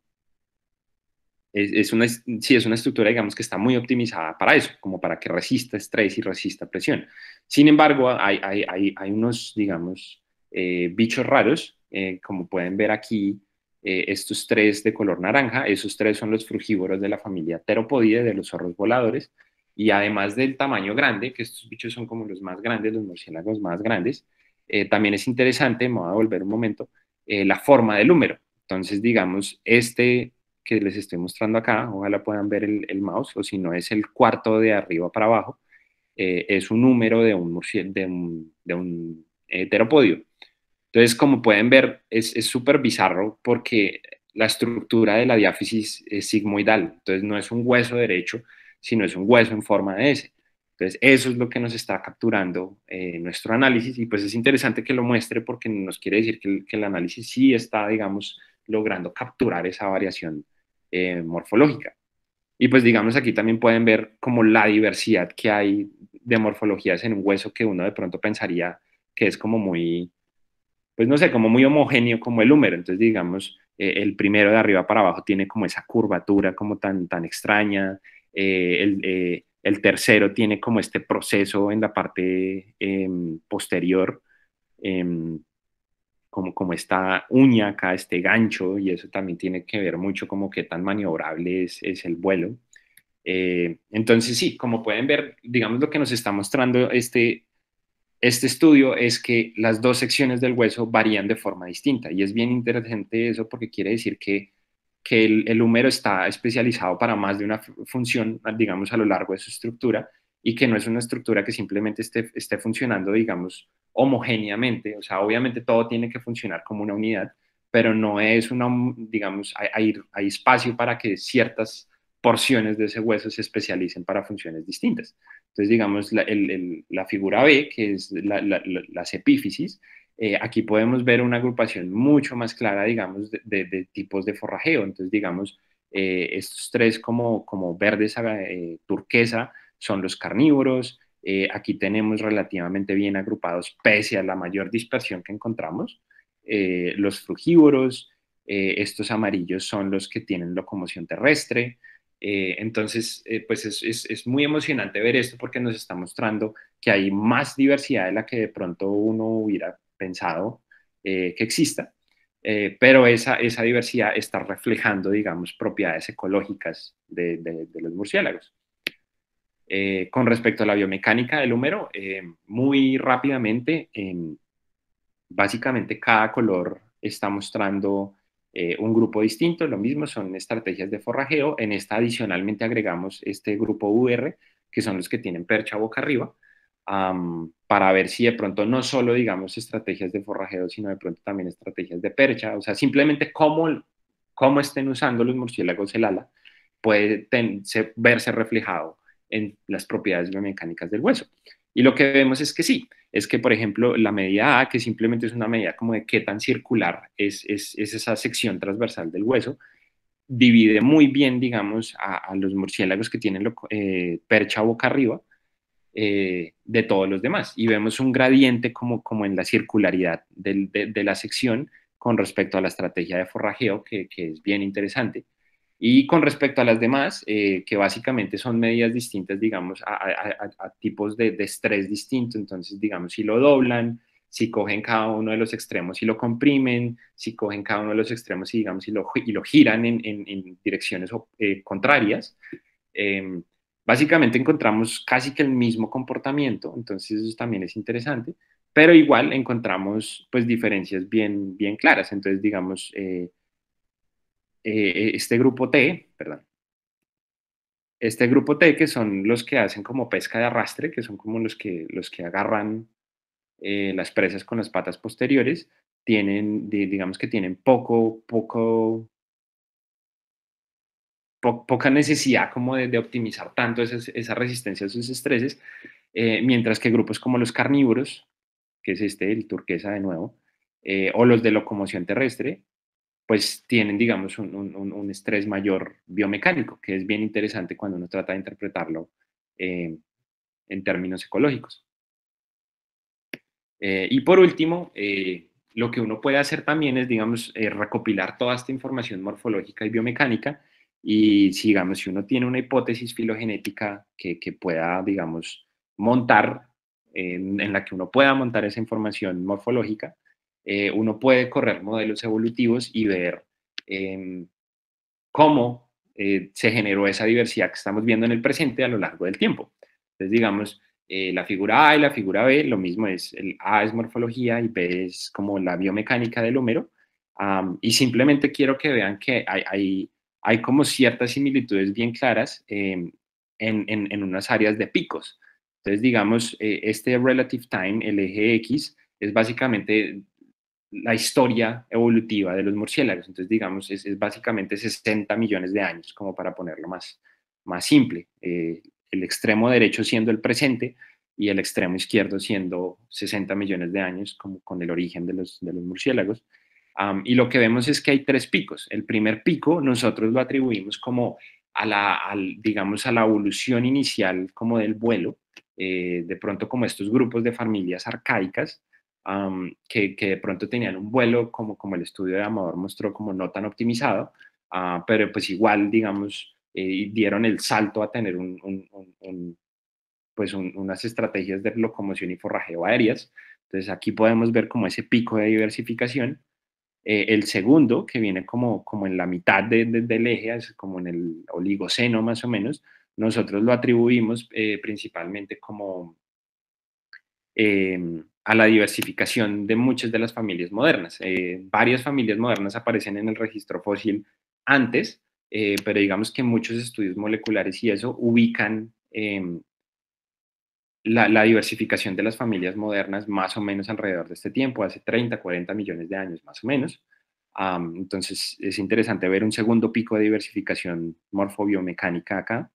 sí, es una estructura, digamos, que está muy optimizada para eso, como para que resista estrés y resista presión. Sin embargo, hay unos, digamos, bichos raros, como pueden ver aquí, estos tres de color naranja. Esos tres son los frugívoros de la familia Theropodae, de los zorros voladores, y además del tamaño grande, que estos bichos son como los más grandes, los murciélagos más grandes, también es interesante, me voy a volver un momento, la forma del húmero. Entonces, digamos, este que les estoy mostrando acá, ojalá puedan ver el mouse, o si no es el cuarto de arriba para abajo, es un número de un teropodio. Entonces, como pueden ver, es súper bizarro porque la estructura de la diáfisis es sigmoidal. Entonces, no es un hueso derecho, sino es un hueso en forma de S. Entonces, eso es lo que nos está capturando nuestro análisis, y pues es interesante que lo muestre porque nos quiere decir que el análisis sí está, digamos, logrando capturar esa variación morfológica. Y pues digamos aquí también pueden ver como la diversidad que hay de morfologías en un hueso que uno de pronto pensaría que es como muy, pues no sé, como muy homogéneo como el húmero. Entonces, digamos, el primero de arriba para abajo tiene como esa curvatura como tan extraña. El tercero tiene como este proceso en la parte posterior, eh, como esta uña acá, este gancho, y eso también tiene que ver mucho como qué tan maniobrable es el vuelo. Entonces, sí, como pueden ver, digamos, lo que nos está mostrando este estudio es que las dos secciones del hueso varían de forma distinta, y es bien interesante eso porque quiere decir que el húmero está especializado para más de una función, digamos, a lo largo de su estructura, y que no es una estructura que simplemente esté funcionando, digamos, homogéneamente. O sea, obviamente todo tiene que funcionar como una unidad, pero no es una, digamos, hay espacio para que ciertas porciones de ese hueso se especialicen para funciones distintas. Entonces, digamos, la figura B, que es las epífisis, aquí podemos ver una agrupación mucho más clara, digamos, de tipos de forrajeo. Entonces, digamos, estos tres como verdes turquesa son los carnívoros. Aquí tenemos relativamente bien agrupados, pese a la mayor dispersión que encontramos, los frugívoros. Estos amarillos son los que tienen locomoción terrestre. Entonces, pues es muy emocionante ver esto porque nos está mostrando que hay más diversidad de la que de pronto uno hubiera pensado que exista, pero esa diversidad está reflejando, digamos, propiedades ecológicas de los murciélagos. Con respecto a la biomecánica del húmero, muy rápidamente, básicamente cada color está mostrando un grupo distinto. Lo mismo son estrategias de forrajeo. En esta adicionalmente agregamos este grupo UR, que son los que tienen percha boca arriba. para ver si de pronto no solo, digamos, estrategias de forrajeo, sino de pronto también estrategias de percha, o sea, simplemente cómo estén usando los murciélagos el ala puede verse reflejado en las propiedades biomecánicas del hueso. Y lo que vemos es que sí, es que, por ejemplo, la medida A, que simplemente es una medida como de qué tan circular es esa sección transversal del hueso, divide muy bien, digamos, a los murciélagos que tienen percha boca arriba de todos los demás. Y vemos un gradiente como en la circularidad de la sección con respecto a la estrategia de forrajeo, que es bien interesante. Y con respecto a las demás, que básicamente son medidas distintas, digamos, a tipos de estrés distintos. Entonces, digamos, si lo doblan, si cogen cada uno de los extremos y lo comprimen, si cogen cada uno de los extremos y, digamos, y lo giran en direcciones contrarias, eh, básicamente encontramos casi que el mismo comportamiento. Entonces, eso también es interesante, pero igual encontramos pues diferencias bien, bien claras. Entonces, digamos, este grupo T, perdón, este grupo T, que son los que hacen como pesca de arrastre, que son como los que agarran las presas con las patas posteriores, digamos que tienen poca necesidad como de optimizar tanto esa resistencia a sus estreses, mientras que grupos como los carnívoros, que es el turquesa de nuevo, o los de locomoción terrestre, pues tienen, digamos, un estrés mayor biomecánico, que es bien interesante cuando uno trata de interpretarlo eh, en términos ecológicos. Y por último, lo que uno puede hacer también es, digamos, recopilar toda esta información morfológica y biomecánica y, digamos, si uno tiene una hipótesis filogenética que pueda, digamos, montar, en la que uno pueda montar esa información morfológica, uno puede correr modelos evolutivos y ver eh, cómo se generó esa diversidad que estamos viendo en el presente a lo largo del tiempo. Entonces, digamos, la figura A y la figura B, lo mismo es, el A es morfología y B es como la biomecánica del húmero. Y simplemente quiero que vean que hay como ciertas similitudes bien claras en unas áreas de picos. Entonces, digamos, este relative time, el eje X, es básicamente la historia evolutiva de los murciélagos. Entonces, digamos, es básicamente 60 millones de años, como para ponerlo más simple. El extremo derecho siendo el presente y el extremo izquierdo siendo 60 millones de años, como con el origen de los murciélagos. Y lo que vemos es que hay tres picos. El primer pico nosotros lo atribuimos como digamos, a la evolución inicial como del vuelo, de pronto como estos grupos de familias arcaicas, que de pronto tenían un vuelo como el estudio de Amador mostró como no tan optimizado, pero pues igual, digamos, dieron el salto a tener pues unas estrategias de locomoción y forrajeo aéreas. Entonces aquí podemos ver como ese pico de diversificación. El segundo, que viene como en la mitad del eje, es como en el oligoceno más o menos, nosotros lo atribuimos principalmente como a la diversificación de muchas de las familias modernas. Varias familias modernas aparecen en el registro fósil antes, pero digamos que muchos estudios moleculares y eso ubican la diversificación de las familias modernas más o menos alrededor de este tiempo, hace 30, 40 millones de años más o menos. Entonces es interesante ver un segundo pico de diversificación morfobiomecánica acá.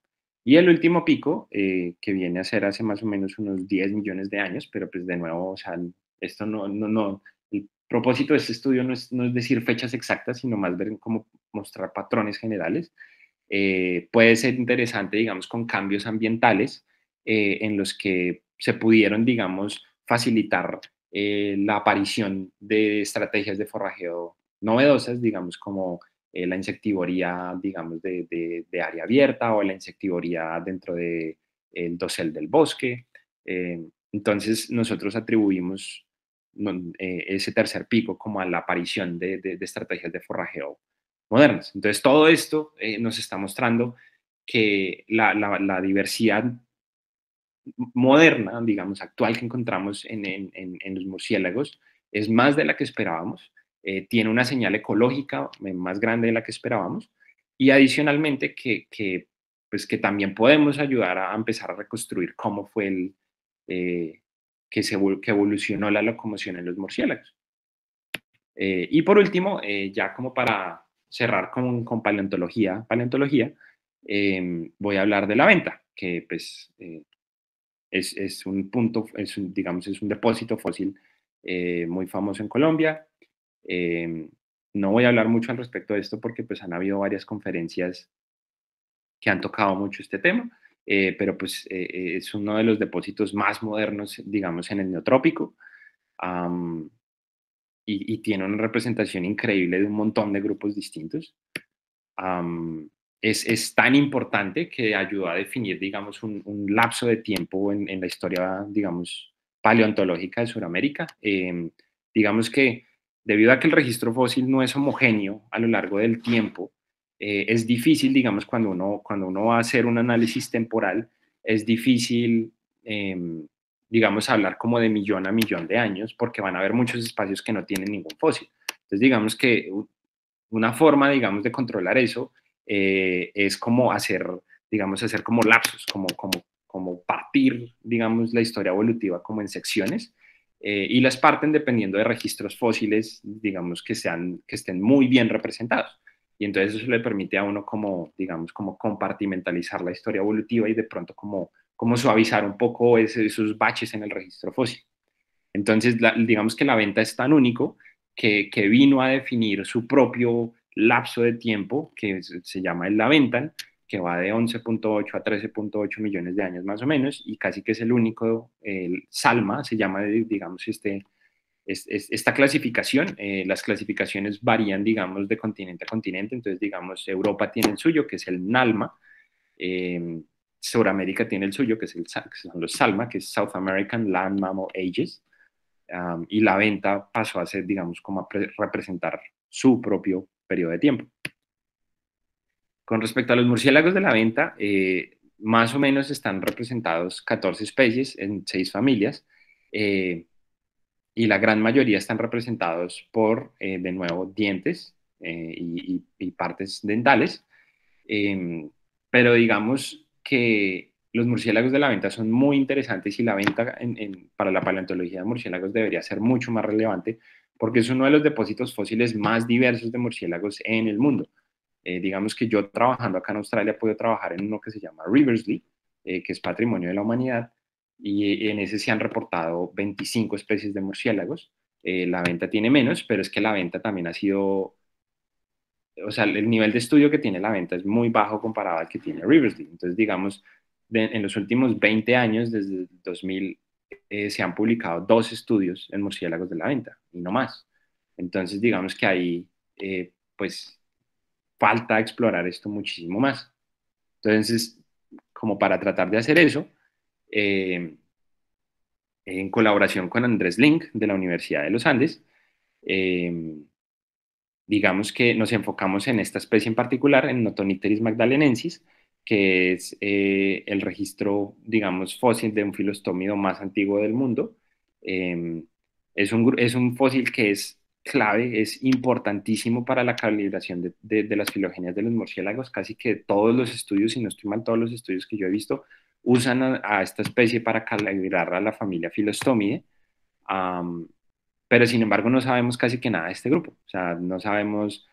Y el último pico, que viene a ser hace más o menos unos 10 millones de años, pero pues de nuevo, o sea, esto no, el propósito de este estudio no es decir fechas exactas, sino más ver cómo mostrar patrones generales. Puede ser interesante, digamos, con cambios ambientales en los que se pudieron, digamos, facilitar la aparición de estrategias de forrajeo novedosas, digamos, como la insectivoría, digamos, de área abierta o la insectivoría dentro del dosel del bosque. Entonces, nosotros atribuimos ese tercer pico como a la aparición de estrategias de forrajeo modernas. Entonces, todo esto nos está mostrando que la diversidad moderna, digamos, actual que encontramos en los murciélagos es más de la que esperábamos, tiene una señal ecológica más grande de la que esperábamos y adicionalmente pues que también podemos ayudar a empezar a reconstruir cómo fue eh, que evolucionó la locomoción en los murciélagos. Y por último, ya como para cerrar con paleontología, voy a hablar de la venta, que pues es un punto, digamos, es un depósito fósil muy famoso en Colombia. Eh, no voy a hablar mucho al respecto de esto porque pues han habido varias conferencias que han tocado mucho este tema, pero pues es uno de los depósitos más modernos, digamos, en el neotrópico. Um, y tiene una representación increíble de un montón de grupos distintos. Um, es tan importante que ayudó a definir, digamos, un lapso de tiempo en la historia, digamos, paleontológica de Sudamérica. Digamos que debido a que el registro fósil no es homogéneo a lo largo del tiempo, es difícil, digamos, cuando uno va a hacer un análisis temporal, es difícil, digamos, hablar como de millón a millón de años, porque van a haber muchos espacios que no tienen ningún fósil. Entonces, digamos que una forma, digamos, de controlar eso es como hacer, digamos, hacer como lapsos, como partir, digamos, la historia evolutiva como en secciones y las parten dependiendo de registros fósiles, digamos, que estén muy bien representados. Y entonces eso le permite a uno como, digamos, como compartimentalizar la historia evolutiva y de pronto como suavizar un poco esos baches en el registro fósil. Entonces, digamos que la venta es tan único que vino a definir su propio lapso de tiempo, que se llama el Laventan, que va de 11.8 a 13.8 millones de años más o menos, y casi que es el único, el Salma, se llama, digamos, esta clasificación. Las clasificaciones varían, digamos, de continente a continente, entonces, digamos, Europa tiene el suyo, que es el Nalma, eh, Sudamérica tiene el suyo, que son los Salma, que es South American Land Mammal Ages, y la venta pasó a ser, digamos, como a representar su propio periodo de tiempo. Con respecto a los murciélagos de la venta, más o menos están representados 14 especies en 6 familias, eh, y la gran mayoría están representados por, de nuevo, dientes y partes dentales. Pero digamos que los murciélagos de la venta son muy interesantes y la venta para la paleontología de murciélagos debería ser mucho más relevante porque es uno de los depósitos fósiles más diversos de murciélagos en el mundo. Digamos que yo trabajando acá en Australia puedo trabajar en uno que se llama Riversley, que es Patrimonio de la Humanidad, y en ese se han reportado 25 especies de murciélagos. La venta tiene menos, pero es que la venta también ha sido, o sea, el nivel de estudio que tiene la venta es muy bajo comparado al que tiene Riversley. Entonces, digamos, en los últimos 20 años, desde el 2000, se han publicado 2 estudios en murciélagos de la venta y no más. Entonces, digamos que ahí, pues, falta explorar esto muchísimo más. Entonces, como para tratar de hacer eso, eh, en colaboración con Andrés Link de la Universidad de los Andes, eh, digamos que nos enfocamos en esta especie en particular, en Notonipteris magdalenensis, que es el registro, digamos, fósil de un filostómido más antiguo del mundo. Eh, es un fósil que es clave, es importantísimo para la calibración de las filogenias de los murciélagos. Casi que todos los estudios, si no estoy mal, todos los estudios que yo he visto, usan a esta especie para calibrar a la familia Filostomidae. Um, pero sin embargo no sabemos casi que nada de este grupo, o sea, no sabemos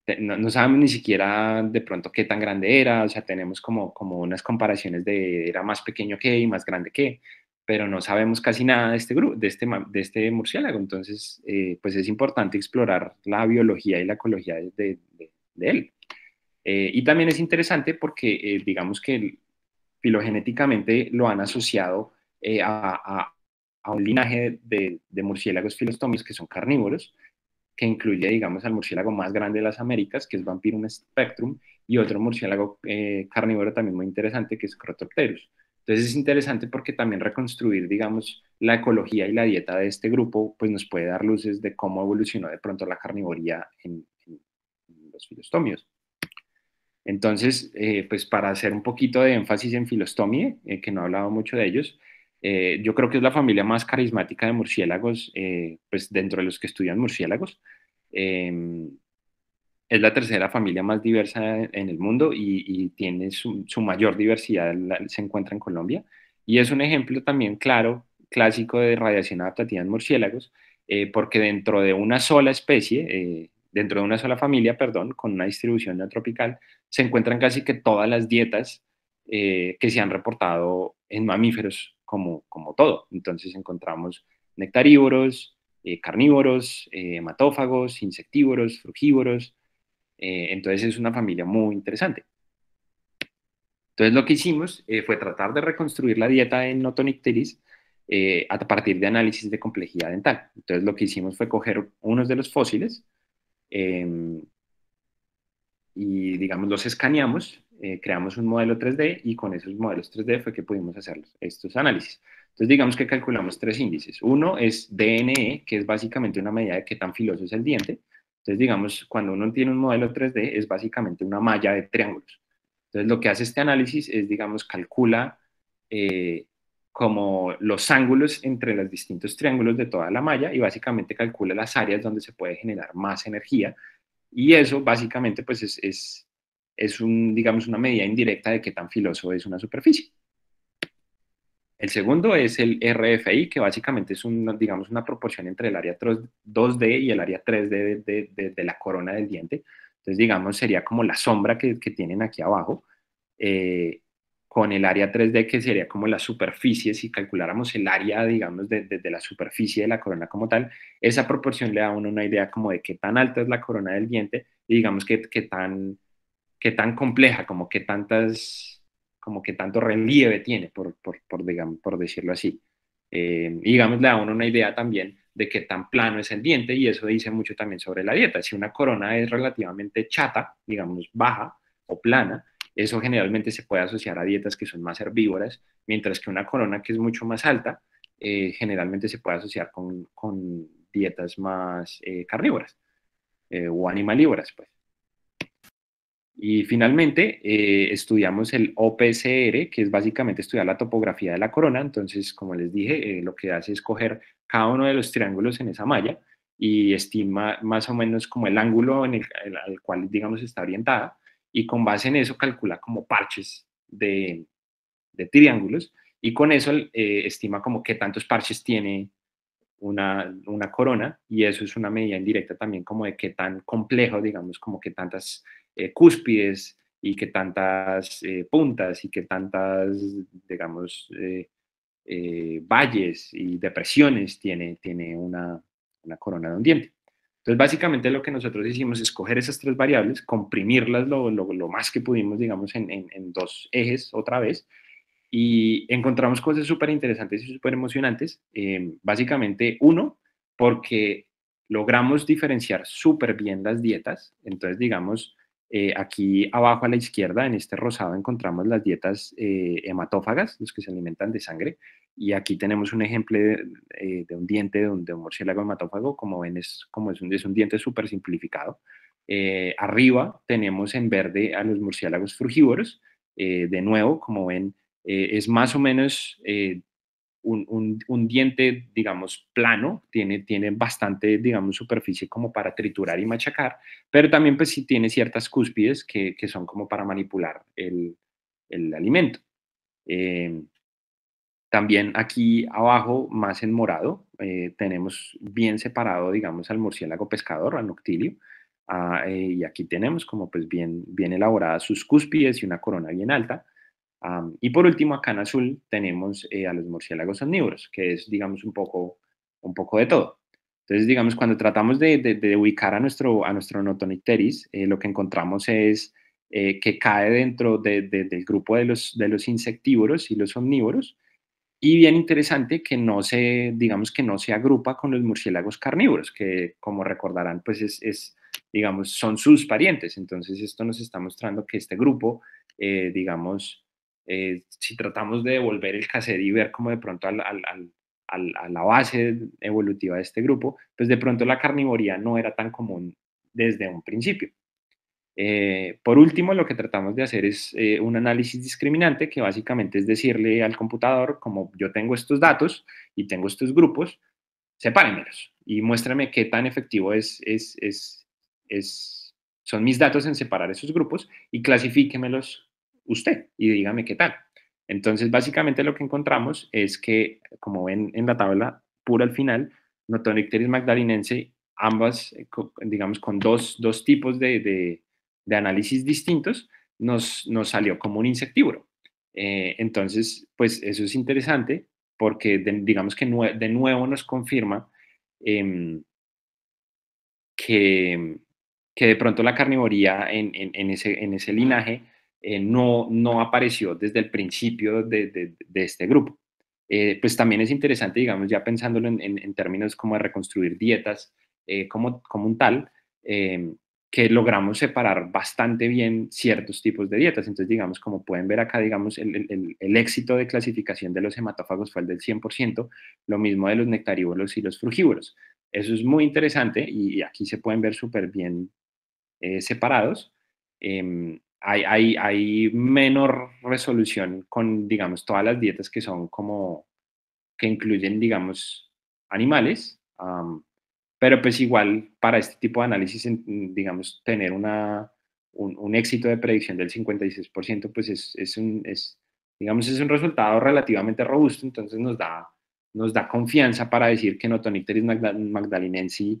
ni siquiera de pronto qué tan grande era, o sea, tenemos como unas comparaciones de era más pequeño que y más grande que, pero no sabemos casi nada de este grupo, de este murciélago, entonces, pues es importante explorar la biología y la ecología de él. Y también es interesante porque, digamos que filogenéticamente lo han asociado a un linaje de murciélagos filostómicos que son carnívoros, que incluye, digamos, al murciélago más grande de las Américas, que es Vampirum spectrum, y otro murciélago carnívoro también muy interesante, que es Crotopterus. Entonces es interesante porque también reconstruir, digamos, la ecología y la dieta de este grupo, pues nos puede dar luces de cómo evolucionó de pronto la carnivoría en los filostomios. Entonces, pues para hacer un poquito de énfasis en Filostomie, que no he hablado mucho de ellos, yo creo que es la familia más carismática de murciélagos, pues dentro de los que estudian murciélagos. Eh, es la tercera familia más diversa en el mundo y tiene su mayor diversidad, se encuentra en Colombia. Y es un ejemplo también claro, clásico de radiación adaptativa en murciélagos, porque dentro de una sola especie, dentro de una sola familia, perdón, con una distribución neotropical, se encuentran casi que todas las dietas que se han reportado en mamíferos como todo. Entonces encontramos nectarívoros, carnívoros, hematófagos, insectívoros, frugívoros. Entonces es una familia muy interesante. Entonces lo que hicimos fue tratar de reconstruir la dieta en Notonicteris a partir de análisis de complejidad dental. Entonces lo que hicimos fue coger unos de los fósiles eh, y, digamos, los escaneamos, creamos un modelo 3D y con esos modelos 3D fue que pudimos hacer estos análisis. Entonces, digamos que calculamos tres índices. Uno es DNE, que es básicamente una medida de qué tan filoso es el diente. Entonces, digamos, cuando uno tiene un modelo 3D, es básicamente una malla de triángulos. Entonces, lo que hace este análisis es, digamos, calcula eh, como los ángulos entre los distintos triángulos de toda la malla y básicamente calcula las áreas donde se puede generar más energía y eso básicamente pues es un, digamos, una medida indirecta de qué tan filoso es una superficie. El segundo es el RFI, que básicamente es digamos, una proporción entre el área 2D y el área 3D de la corona del diente. Entonces, digamos, sería como la sombra que tienen aquí abajo, eh, con el área 3D que sería como la superficie, si calculáramos el área, digamos, de la superficie de la corona como tal, esa proporción le da a uno una idea como de qué tan alta es la corona del diente y digamos qué tan compleja, como que tanto relieve tiene, digamos, por decirlo así. Y digamos, le da a uno una idea también de qué tan plano es el diente y eso dice mucho también sobre la dieta. Si una corona es relativamente chata, digamos, baja o plana, eso generalmente se puede asociar a dietas que son más herbívoras, mientras que una corona que es mucho más alta, generalmente se puede asociar con dietas más carnívoras o animalívoras, pues. Y finalmente estudiamos el OPCR, que es básicamente estudiar la topografía de la corona. Entonces, como les dije, lo que hace es coger cada uno de los triángulos en esa malla y estima más o menos como el ángulo al cual, digamos, está orientada. Y con base en eso calcula como parches de triángulos y con eso estima como qué tantos parches tiene una corona y eso es una medida indirecta también como de qué tan complejo, digamos, como que tantas cúspides y qué tantas puntas y qué tantas, digamos, valles y depresiones tiene una corona de un diente. Entonces, básicamente lo que nosotros hicimos es coger esas tres variables, comprimirlas lo más que pudimos, digamos, en dos ejes otra vez, y encontramos cosas súper interesantes y súper emocionantes. Básicamente, uno, porque logramos diferenciar súper bien las dietas. Entonces, digamos, aquí abajo a la izquierda, en este rosado, encontramos las dietas hematófagas, los que se alimentan de sangre. Y aquí tenemos un ejemplo de un diente de un murciélago hematófago. Como ven, es un diente súper simplificado. Arriba tenemos en verde a los murciélagos frugívoros. De nuevo, como ven, es más o menos un diente, digamos, plano, tiene bastante, digamos, superficie como para triturar y machacar, pero también pues sí tiene ciertas cúspides que son como para manipular el alimento. Eh, También aquí abajo, más en morado, tenemos bien separado, digamos, al murciélago pescador, al noctilio, y aquí tenemos como pues bien elaboradas sus cúspides y una corona bien alta. Y por último, acá en azul tenemos a los murciélagos omnívoros, que es, digamos, un poco de todo. Entonces, digamos, cuando tratamos de ubicar a nuestro Notonicteris, lo que encontramos es que cae dentro del grupo de los insectívoros y los omnívoros, y bien interesante que no se, digamos que no se agrupa con los murciélagos carnívoros, que como recordarán, pues digamos, son sus parientes. Entonces esto nos está mostrando que este grupo, digamos, si tratamos de devolver el cassette y ver como de pronto a la base evolutiva de este grupo, pues de pronto la carnivoría no era tan común desde un principio. Por último, lo que tratamos de hacer es un análisis discriminante, que básicamente es decirle al computador, como yo tengo estos datos y tengo estos grupos, sepárenmelos y muéstrame qué tan efectivo son mis datos en separar esos grupos y clasifíquemelos usted y dígame qué tal. Entonces, básicamente lo que encontramos es que, como ven en la tabla pura al final, Notonicteris magdalenense, ambas, digamos, con dos tipos de análisis distintos, nos salió como un insectívoro. Entonces, pues eso es interesante porque digamos que de nuevo nos confirma em, que, que de pronto la carnivoría en ese linaje no apareció desde el principio de este grupo. Pues también es interesante, digamos, ya pensándolo en términos como de reconstruir dietas como un tal, eh, que logramos separar bastante bien ciertos tipos de dietas. Entonces, digamos, como pueden ver acá, digamos, el éxito de clasificación de los hematófagos fue el del 100%, lo mismo de los nectarívoros y los frugívoros. Eso es muy interesante y aquí se pueden ver súper bien separados. Hay menor resolución con, digamos, todas las dietas que son como, que incluyen, digamos, animales, pero pues igual para este tipo de análisis, digamos, tener un éxito de predicción del 56%, pues digamos, es un resultado relativamente robusto, entonces nos da confianza para decir que Notonicteris magdalenensis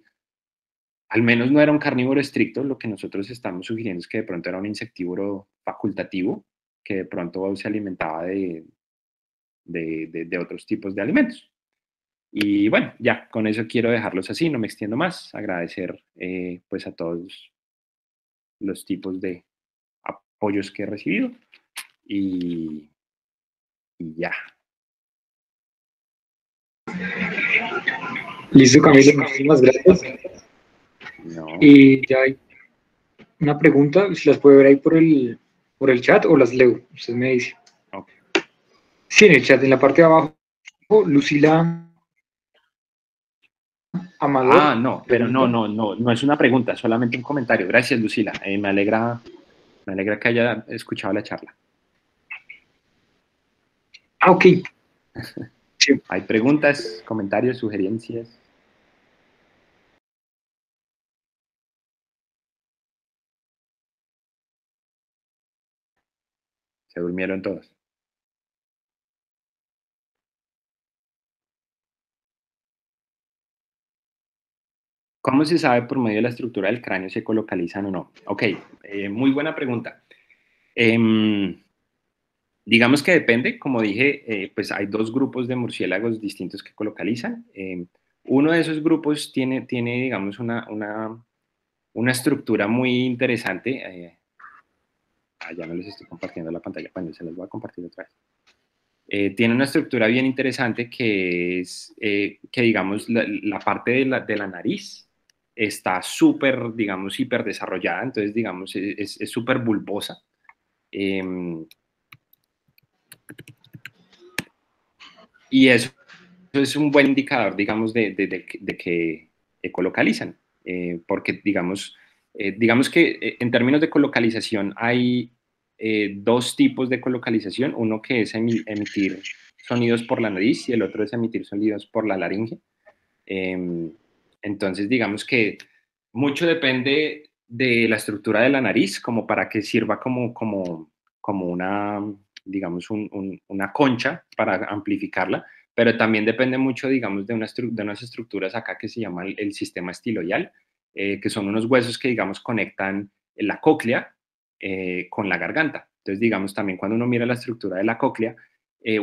al menos no era un carnívoro estricto, lo que nosotros estamos sugiriendo es que de pronto era un insectívoro facultativo, que de pronto se alimentaba de otros tipos de alimentos. Y bueno, ya con eso quiero dejarlos así, no me extiendo más, agradecer pues a todos los tipos de apoyos que he recibido y, y ya. Listo, Camilo, muchísimas gracias. No. Y ya hay una pregunta, si las puede ver ahí por el chat o las leo, usted me dice. Okay. Sí, en el chat, en la parte de abajo, Lucila Amador No, pero pregunta. no es una pregunta, solamente un comentario. Gracias, Lucila. Me alegra que haya escuchado la charla. Ah, ok. Sí. ¿Hay preguntas, comentarios, sugerencias? Se durmieron todos. ¿Cómo se sabe por medio de la estructura del cráneo si se colocalizan o no? Ok, muy buena pregunta. Digamos que depende, como dije, pues hay dos grupos de murciélagos distintos que colocalizan. Uno de esos grupos tiene digamos, una estructura muy interesante. Ya no les estoy compartiendo la pantalla, bueno, se las voy a compartir otra vez. Tiene una estructura bien interesante que es que, digamos, la parte de la nariz está súper, digamos, hiper desarrollada, entonces, digamos, es súper bulbosa. Y eso es un buen indicador, digamos, de que ecolocalizan, porque, digamos que en términos de colocalización hay dos tipos de colocalización, uno que es emitir sonidos por la nariz y el otro es emitir sonidos por la laringe. Entonces, digamos que mucho depende de la estructura de la nariz, como para que sirva como una, digamos, una concha para amplificarla, pero también depende mucho, digamos, de unas estructuras acá que se llama el sistema estiloial, que son unos huesos que, digamos, conectan la cóclea con la garganta. Entonces, digamos, también cuando uno mira la estructura de la cóclea,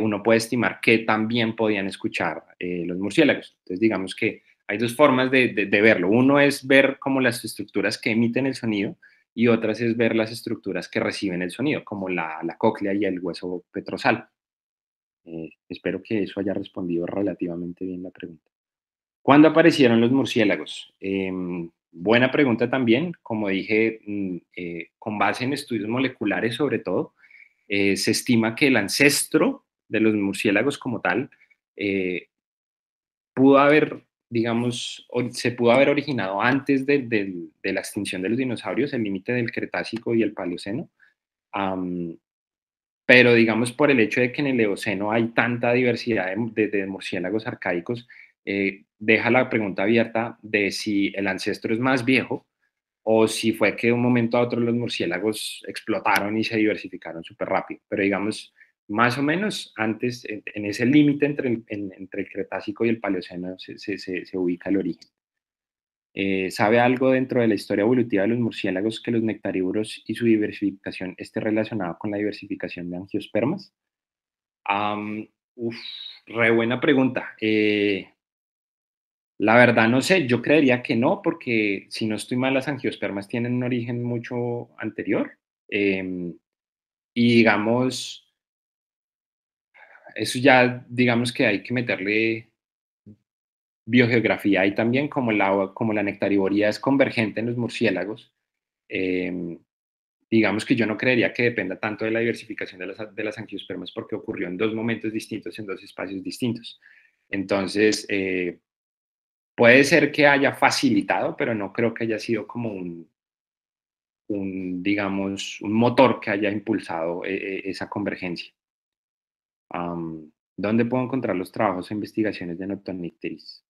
uno puede estimar que también podían escuchar los murciélagos. Entonces, digamos que hay dos formas de verlo. Uno es ver como las estructuras que emiten el sonido y otras es ver las estructuras que reciben el sonido, como la cóclea y el hueso petrosal. Espero que eso haya respondido relativamente bien la pregunta. ¿Cuándo aparecieron los murciélagos? Buena pregunta también. Como dije, con base en estudios moleculares sobre todo, se estima que el ancestro de los murciélagos como tal pudo haber, digamos, se pudo haber originado antes de la extinción de los dinosaurios, el límite del Cretácico y el Paleoceno. Um, pero digamos por el hecho de que en el Eoceno hay tanta diversidad de murciélagos arcaicos, deja la pregunta abierta de si el ancestro es más viejo o si fue que de un momento a otro los murciélagos explotaron y se diversificaron súper rápido. Pero digamos, más o menos antes, en ese límite entre el Cretácico y el Paleoceno se ubica el origen. ¿Sabe algo dentro de la historia evolutiva de los murciélagos que los nectarívoros y su diversificación esté relacionado con la diversificación de angiospermas? Am, uf, re buena pregunta. La verdad no sé, yo creería que no, porque si no estoy mal, las angiospermas tienen un origen mucho anterior. Em, y digamos, eso ya, digamos que hay que meterle biogeografía ahí también, como la nectarivoría es convergente en los murciélagos. em, digamos que yo no creería que dependa tanto de la diversificación de las angiospermas porque ocurrió en dos momentos distintos, en dos espacios distintos. Entonces, puede ser que haya facilitado, pero no creo que haya sido como digamos, un motor que haya impulsado esa convergencia. ¿Dónde puedo encontrar los trabajos e investigaciones de Noctonicteris?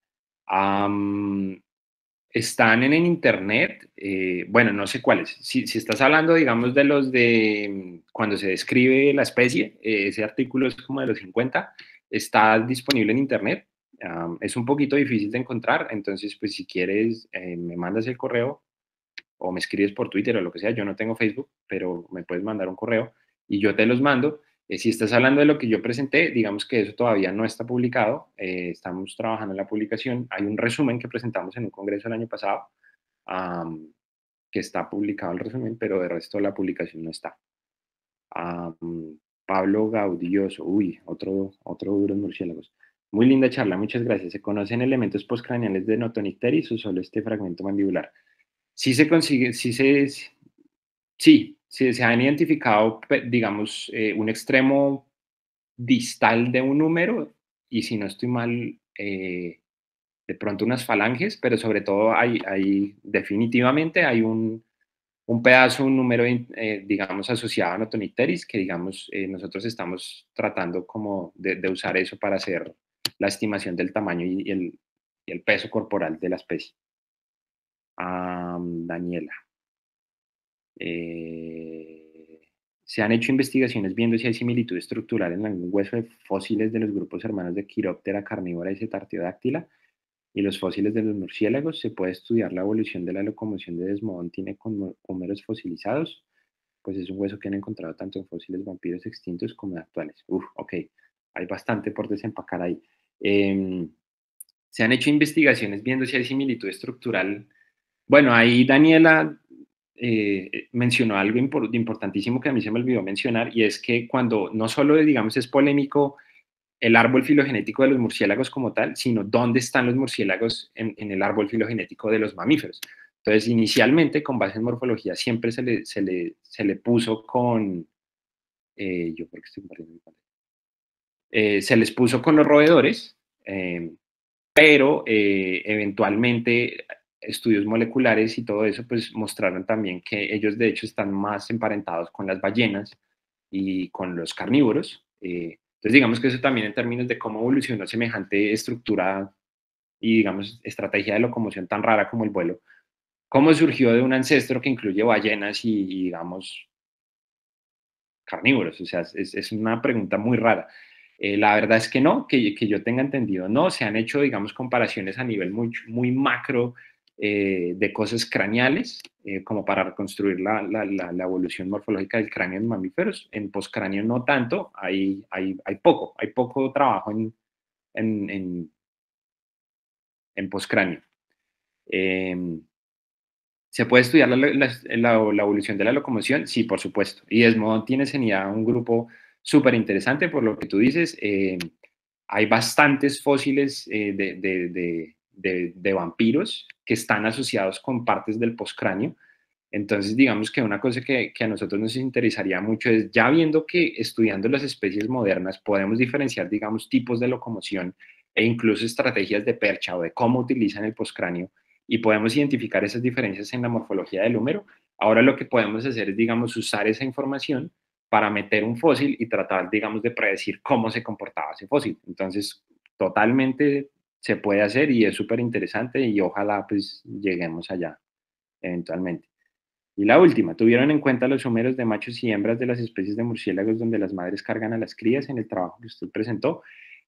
Están en internet, bueno, no sé cuáles. Si estás hablando, digamos, de los de cuando se describe la especie, ese artículo es como de los 50, está disponible en internet. Es un poquito difícil de encontrar, entonces, pues si quieres, me mandas el correo o me escribes por Twitter o lo que sea. Yo no tengo Facebook, pero me puedes mandar un correo y yo te los mando. Si estás hablando de lo que yo presenté, digamos que eso todavía no está publicado. Estamos trabajando en la publicación. Hay un resumen que presentamos en un congreso el año pasado, um, que está publicado el resumen, pero de resto la publicación no está. Pablo Gaudilloso, uy, otro duro en murciélagos. Muy linda charla, muchas gracias. ¿Se conocen elementos postcraneales de Notonicteris o solo este fragmento mandibular? Sí se consigue, sí, se han identificado, digamos, un extremo distal de un número y si no estoy mal, de pronto unas falanges, pero sobre todo definitivamente hay un pedazo, un número, digamos, asociado a Notonicteris, que digamos, nosotros estamos tratando como de usar eso para hacer la estimación del tamaño y el peso corporal de la especie. Daniela. Eh, se han hecho investigaciones viendo si hay similitud estructural en algún hueso de fósiles de los grupos hermanos de Chiroptera carnívora y Cetartiodáctila y los fósiles de los murciélagos. Se puede estudiar la evolución de la locomoción de Desmodontine con húmeros fosilizados, pues es un hueso que han encontrado tanto en fósiles vampiros extintos como en actuales. Uf, ok, hay bastante por desempacar ahí. Se han hecho investigaciones viendo si hay similitud estructural. Bueno, ahí Daniela mencionó algo importantísimo que a mí se me olvidó mencionar, y es que cuando no solo, digamos, es polémico el árbol filogenético de los murciélagos como tal, sino dónde están los murciélagos en el árbol filogenético de los mamíferos. Entonces, inicialmente, con base en morfología, siempre se le puso con, yo creo que estoy compartiendo mi pantalla. Se les puso con los roedores, pero eventualmente estudios moleculares y todo eso pues mostraron también que ellos de hecho están más emparentados con las ballenas y con los carnívoros. Entonces digamos que eso también en términos de cómo evolucionó semejante estructura y digamos estrategia de locomoción tan rara como el vuelo, cómo surgió de un ancestro que incluye ballenas y digamos carnívoros. O sea, es una pregunta muy rara. La verdad es que no, que yo tenga entendido, no. Se han hecho, digamos, comparaciones a nivel muy macro de cosas craneales, como para reconstruir la evolución morfológica del cráneo en mamíferos. En postcráneo no tanto, hay poco trabajo en, en, en postcráneo. ¿Se puede estudiar la evolución de la locomoción? Sí, por supuesto. Y Desmond tiene tenía un grupo súper interesante por lo que tú dices. Hay bastantes fósiles de vampiros que están asociados con partes del postcráneo. Entonces, digamos que una cosa que a nosotros nos interesaría mucho es, ya viendo que estudiando las especies modernas podemos diferenciar, digamos, tipos de locomoción e incluso estrategias de percha o de cómo utilizan el postcráneo, y podemos identificar esas diferencias en la morfología del húmero. Ahora lo que podemos hacer es, digamos, usar esa información para meter un fósil y tratar, digamos, de predecir cómo se comportaba ese fósil. Entonces, totalmente se puede hacer y es súper interesante y ojalá pues lleguemos allá eventualmente. Y la última, ¿tuvieron en cuenta los números de machos y hembras de las especies de murciélagos donde las madres cargan a las crías en el trabajo que usted presentó?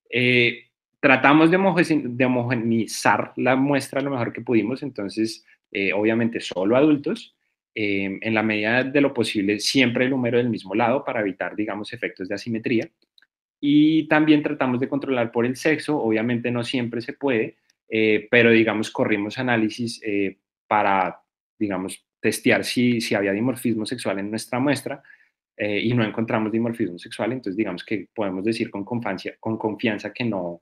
Eh, Tratamos de homogeneizar la muestra lo mejor que pudimos, entonces, obviamente, solo adultos. En la medida de lo posible, siempre el número del mismo lado para evitar, digamos, efectos de asimetría. Y también tratamos de controlar por el sexo, obviamente no siempre se puede, pero digamos corrimos análisis para, digamos, testear si había dimorfismo sexual en nuestra muestra y no encontramos dimorfismo sexual, entonces digamos que podemos decir con confianza que no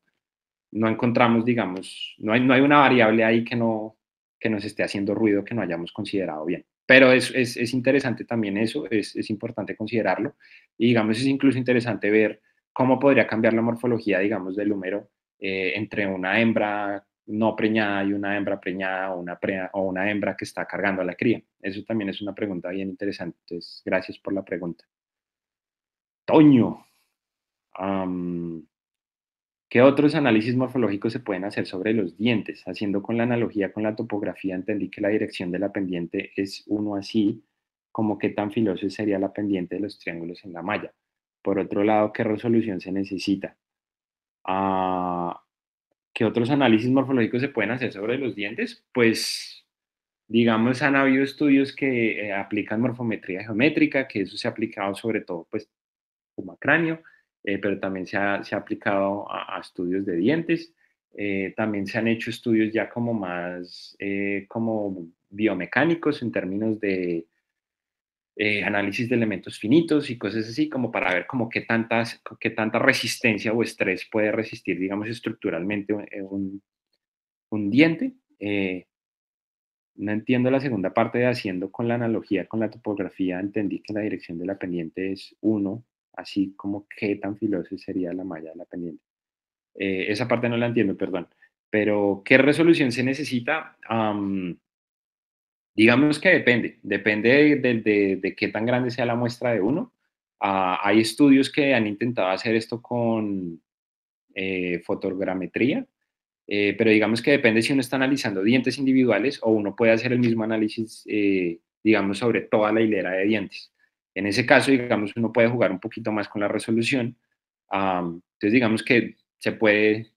encontramos, digamos, no hay una variable ahí que nos esté haciendo ruido que no hayamos considerado bien. Pero es interesante también eso, es importante considerarlo y digamos es incluso interesante ver cómo podría cambiar la morfología, digamos, del húmero entre una hembra no preñada y una hembra preñada o una hembra que está cargando a la cría. Eso también es una pregunta bien interesante. Entonces, gracias por la pregunta. Toño, um, ¿qué otros análisis morfológicos se pueden hacer sobre los dientes? Haciendo con la analogía con la topografía, entendí que la dirección de la pendiente es uno así, como qué tan filoso sería la pendiente de los triángulos en la malla. Por otro lado, ¿qué resolución se necesita? Ah, ¿qué otros análisis morfológicos se pueden hacer sobre los dientes? Pues, digamos, han habido estudios que aplican morfometría geométrica, que eso se ha aplicado sobre todo, pues, cráneo, pero también se ha aplicado a estudios de dientes. También se han hecho estudios ya como más como biomecánicos en términos de análisis de elementos finitos y cosas así, como para ver como qué tanta resistencia o estrés puede resistir, digamos, estructuralmente un diente. No entiendo la segunda parte de haciendo con la analogía con la topografía, entendí que la dirección de la pendiente es uno, así como qué tan filosa sería la malla de la pendiente. Esa parte no la entiendo, perdón. Pero, ¿qué resolución se necesita? Digamos que depende de qué tan grande sea la muestra de uno. Hay estudios que han intentado hacer esto con fotogrametría, pero digamos que depende si uno está analizando dientes individuales o uno puede hacer el mismo análisis, digamos, sobre toda la hilera de dientes. En ese caso, digamos, uno puede jugar un poquito más con la resolución. Entonces, digamos que se puede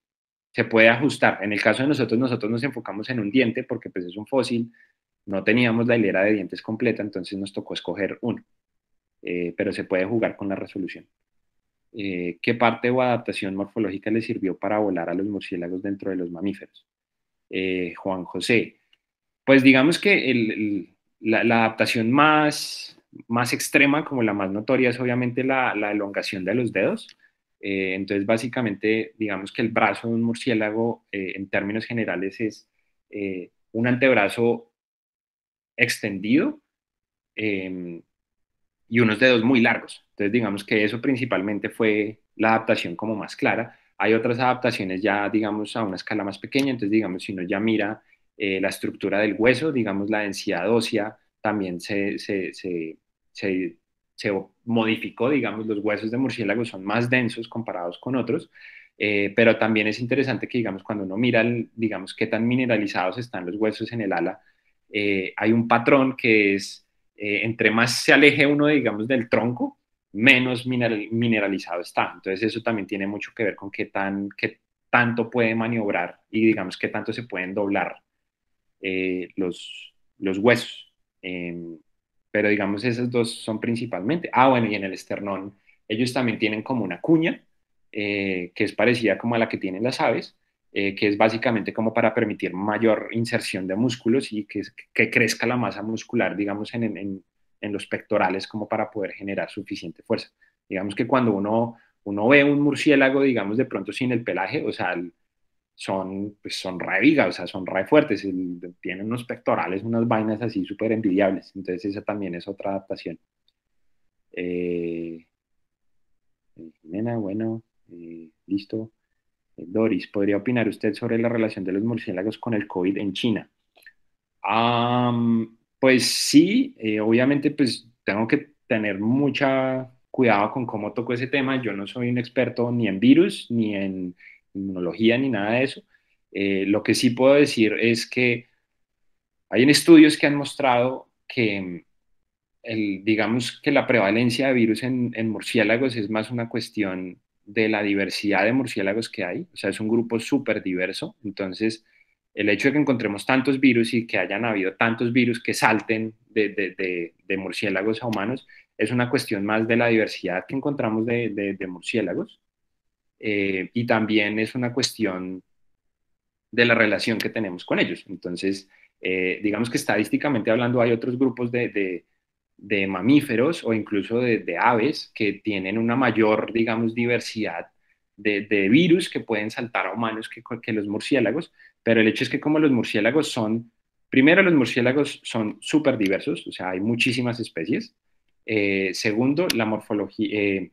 ajustar. En el caso de nosotros nos enfocamos en un diente porque pues es un fósil, no teníamos la hilera de dientes completa, entonces nos tocó escoger uno, pero se puede jugar con la resolución. ¿Qué parte o adaptación morfológica le sirvió para volar a los murciélagos dentro de los mamíferos? Juan José, pues digamos que la adaptación más extrema, como la más notoria, es obviamente la elongación de los dedos. Entonces, básicamente, digamos que el brazo de un murciélago, en términos generales, es un antebrazo extendido eh, y unos dedos muy largos. Entonces, digamos que eso principalmente fue la adaptación como más clara. Hay otras adaptaciones ya, digamos, a una escala más pequeña. Entonces, digamos, si uno ya mira la estructura del hueso, digamos, la densidad ósea también se, se modificó, digamos, los huesos de murciélago son más densos comparados con otros. Pero también es interesante que, digamos, cuando uno mira, digamos, qué tan mineralizados están los huesos en el ala, hay un patrón que es entre más se aleje uno, digamos, del tronco, menos mineralizado está. Entonces eso también tiene mucho que ver con qué tanto puede maniobrar y digamos qué tanto se pueden doblar los huesos. Pero digamos esos dos son principalmente. Ah, bueno, y en el esternón ellos también tienen como una cuña que es parecida como a la que tienen las aves, que es básicamente como para permitir mayor inserción de músculos y que crezca la masa muscular, digamos, en los pectorales como para poder generar suficiente fuerza. Digamos que cuando uno ve un murciélago, digamos, de pronto sin el pelaje, o sea, pues son re vigas, o sea, son re fuertes, tienen unos pectorales, unas vainas así súper envidiables. Entonces esa también es otra adaptación. Eh, Jimena, bueno, listo. Doris, ¿podría opinar usted sobre la relación de los murciélagos con el COVID en China? Pues sí, obviamente pues tengo que tener mucha cuidado con cómo toco ese tema. Yo no soy un experto ni en virus, ni en inmunología, ni nada de eso. Lo que sí puedo decir es que hay estudios que han mostrado que digamos que la prevalencia de virus en murciélagos es más una cuestión de la diversidad de murciélagos que hay, o sea, es un grupo súper diverso, entonces el hecho de que encontremos tantos virus y que hayan habido tantos virus que salten de murciélagos a humanos, es una cuestión más de la diversidad que encontramos de murciélagos, y también es una cuestión de la relación que tenemos con ellos. Entonces, digamos que estadísticamente hablando hay otros grupos de mamíferos o incluso de aves que tienen una mayor, digamos, diversidad de virus que pueden saltar a humanos que los murciélagos, pero el hecho es que como los murciélagos son, primero los murciélagos son súper diversos, o sea, hay muchísimas especies. Segundo, la morfología.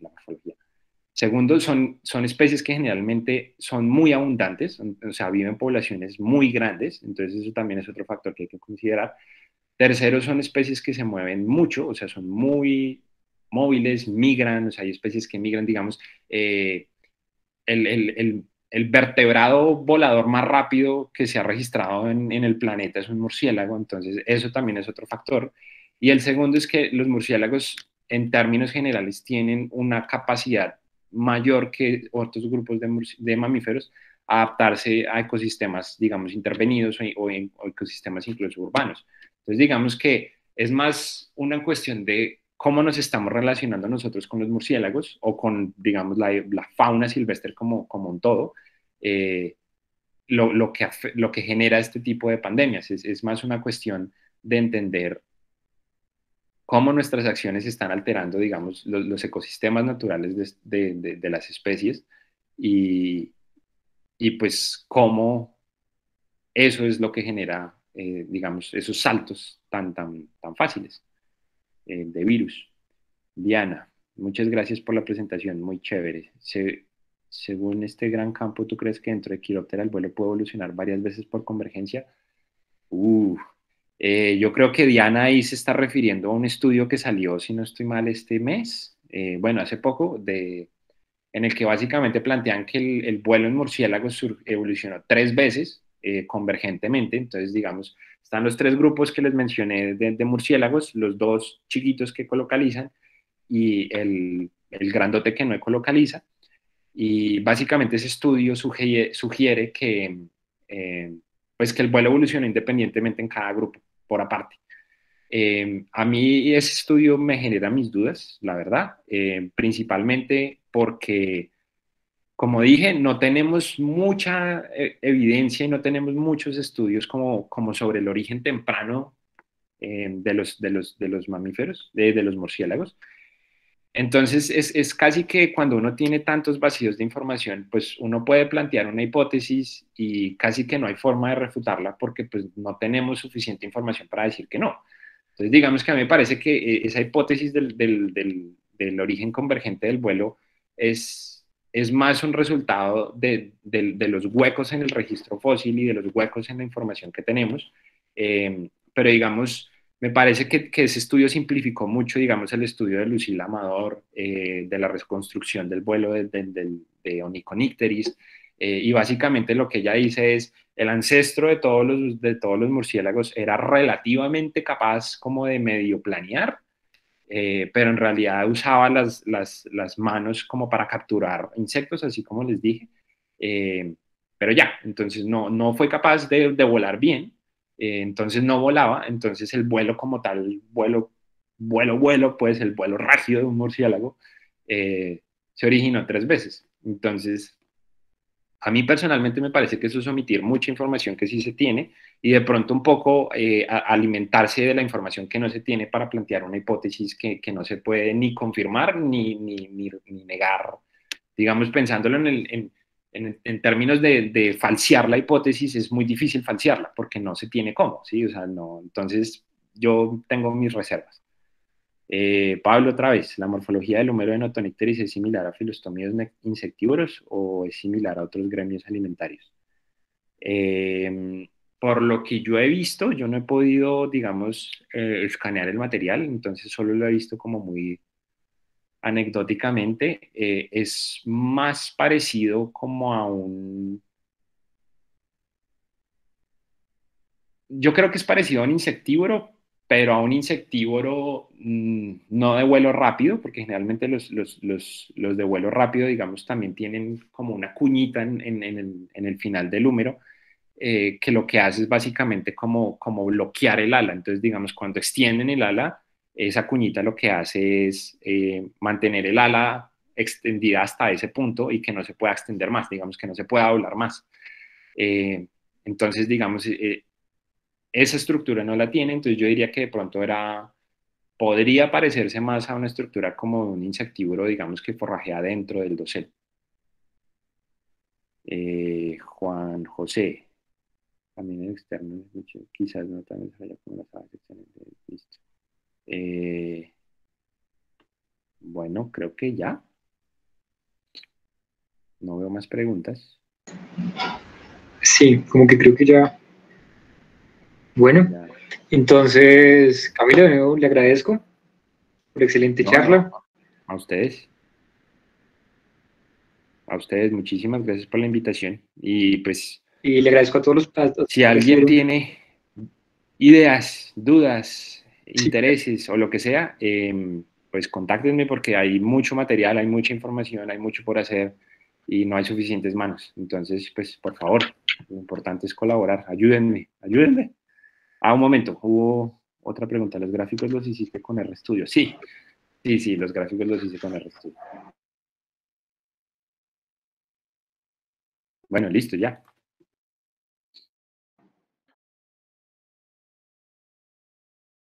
Segundo, son especies que generalmente son muy abundantes, o sea, viven en poblaciones muy grandes, entonces eso también es otro factor que hay que considerar. Tercero, son especies que se mueven mucho, o sea, son muy móviles, migran, o sea, hay especies que migran, digamos, el vertebrado volador más rápido que se ha registrado en el planeta es un murciélago, entonces eso también es otro factor. Y el segundo es que los murciélagos, en términos generales, tienen una capacidad mayor que otros grupos de mamíferos a adaptarse a ecosistemas, digamos, intervenidos o ecosistemas incluso urbanos. Entonces, digamos que es más una cuestión de cómo nos estamos relacionando nosotros con los murciélagos o con, digamos, la fauna silvestre como un todo, eh, lo que genera este tipo de pandemias. Es más una cuestión de entender cómo nuestras acciones están alterando, digamos, los ecosistemas naturales de las especies y, y pues cómo eso es lo que genera, digamos, esos saltos tan fáciles de virus. Diana, muchas gracias por la presentación, muy chévere. Según este gran campo, ¿tú crees que dentro de Quiróptera el vuelo puede evolucionar varias veces por convergencia? Uh, yo creo que Diana ahí se está refiriendo a un estudio que salió, si no estoy mal, este mes, bueno, hace poco, en el que básicamente plantean que el vuelo en murciélagos evolucionó 3 veces convergentemente. Entonces, digamos, están los 3 grupos que les mencioné de murciélagos, los 2 chiquitos que colocalizan y el grandote que no ecolocaliza. Y básicamente ese estudio sugiere que, eh, pues que el vuelo evoluciona independientemente en cada grupo, por aparte. A mí ese estudio me genera mis dudas, la verdad, principalmente porque, como dije, no tenemos mucha evidencia y no tenemos muchos estudios como sobre el origen temprano de los mamíferos, de los murciélagos. Entonces, es casi que cuando uno tiene tantos vacíos de información, pues uno puede plantear una hipótesis y casi que no hay forma de refutarla porque pues no tenemos suficiente información para decir que no. Entonces, digamos que a mí me parece que esa hipótesis del origen convergente del vuelo es más un resultado de los huecos en el registro fósil y de los huecos en la información que tenemos. Pero digamos, me parece que ese estudio simplificó mucho, digamos, el estudio de Lucila Amador, de la reconstrucción del vuelo de Onychonycteris, y básicamente lo que ella dice es, el ancestro de todos los murciélagos era relativamente capaz como de medio planear, pero en realidad usaba las manos como para capturar insectos, así como les dije. Eh, pero ya, entonces no fue capaz de volar bien, entonces no volaba, entonces el vuelo como tal, vuelo, pues el vuelo rápido de un murciélago, se originó 3 veces. Entonces, a mí personalmente me parece que eso es omitir mucha información que sí se tiene y de pronto un poco alimentarse de la información que no se tiene para plantear una hipótesis que no se puede ni confirmar ni negar. Digamos, pensándolo en términos de falsear la hipótesis, es muy difícil falsearla porque no se tiene cómo, ¿sí? O sea, no, entonces yo tengo mis reservas. Pablo, otra vez, ¿la morfología del húmero de Notonicteris es similar a filostomios insectívoros o es similar a otros gremios alimentarios? Por lo que yo he visto, yo no he podido, digamos, escanear el material, entonces solo lo he visto como muy anecdóticamente. Es más parecido como a yo creo que es parecido a un insectívoro, pero a un insectívoro no de vuelo rápido, porque generalmente los de vuelo rápido, digamos, también tienen como una cuñita en el final del húmero, que lo que hace es básicamente como bloquear el ala. Entonces, digamos, cuando extienden el ala, esa cuñita lo que hace es mantener el ala extendida hasta ese punto y que no se pueda extender más, digamos, que no se pueda doblar más. Eh, entonces, digamos, esa estructura no la tiene, entonces yo diría que de pronto podría parecerse más a una estructura como un insectívoro, digamos, que forrajea dentro del dosel. Juan José, también externo, quizás no tan desarrollado como las aves externas. Listo. Eh, bueno, creo que ya. No veo más preguntas. Sí, como que creo que ya. Bueno, Ya. entonces, Camilo, de nuevo le agradezco por la excelente No, no, charla a ustedes. A ustedes, muchísimas gracias por la invitación. Y pues, y le agradezco a todos a todos si los que alguien estuvieron. tiene ideas, dudas, Sí, intereses o lo que sea, pues contáctenme porque hay mucho material, hay mucha información, hay mucho por hacer y no hay suficientes manos. Entonces, pues, por favor, lo importante es colaborar. Ayúdenme, ayúdenme. Ah, un momento, hubo otra pregunta. ¿Los gráficos los hiciste con RStudio? Sí, sí, sí, los gráficos los hice con RStudio. Bueno, listo, ya.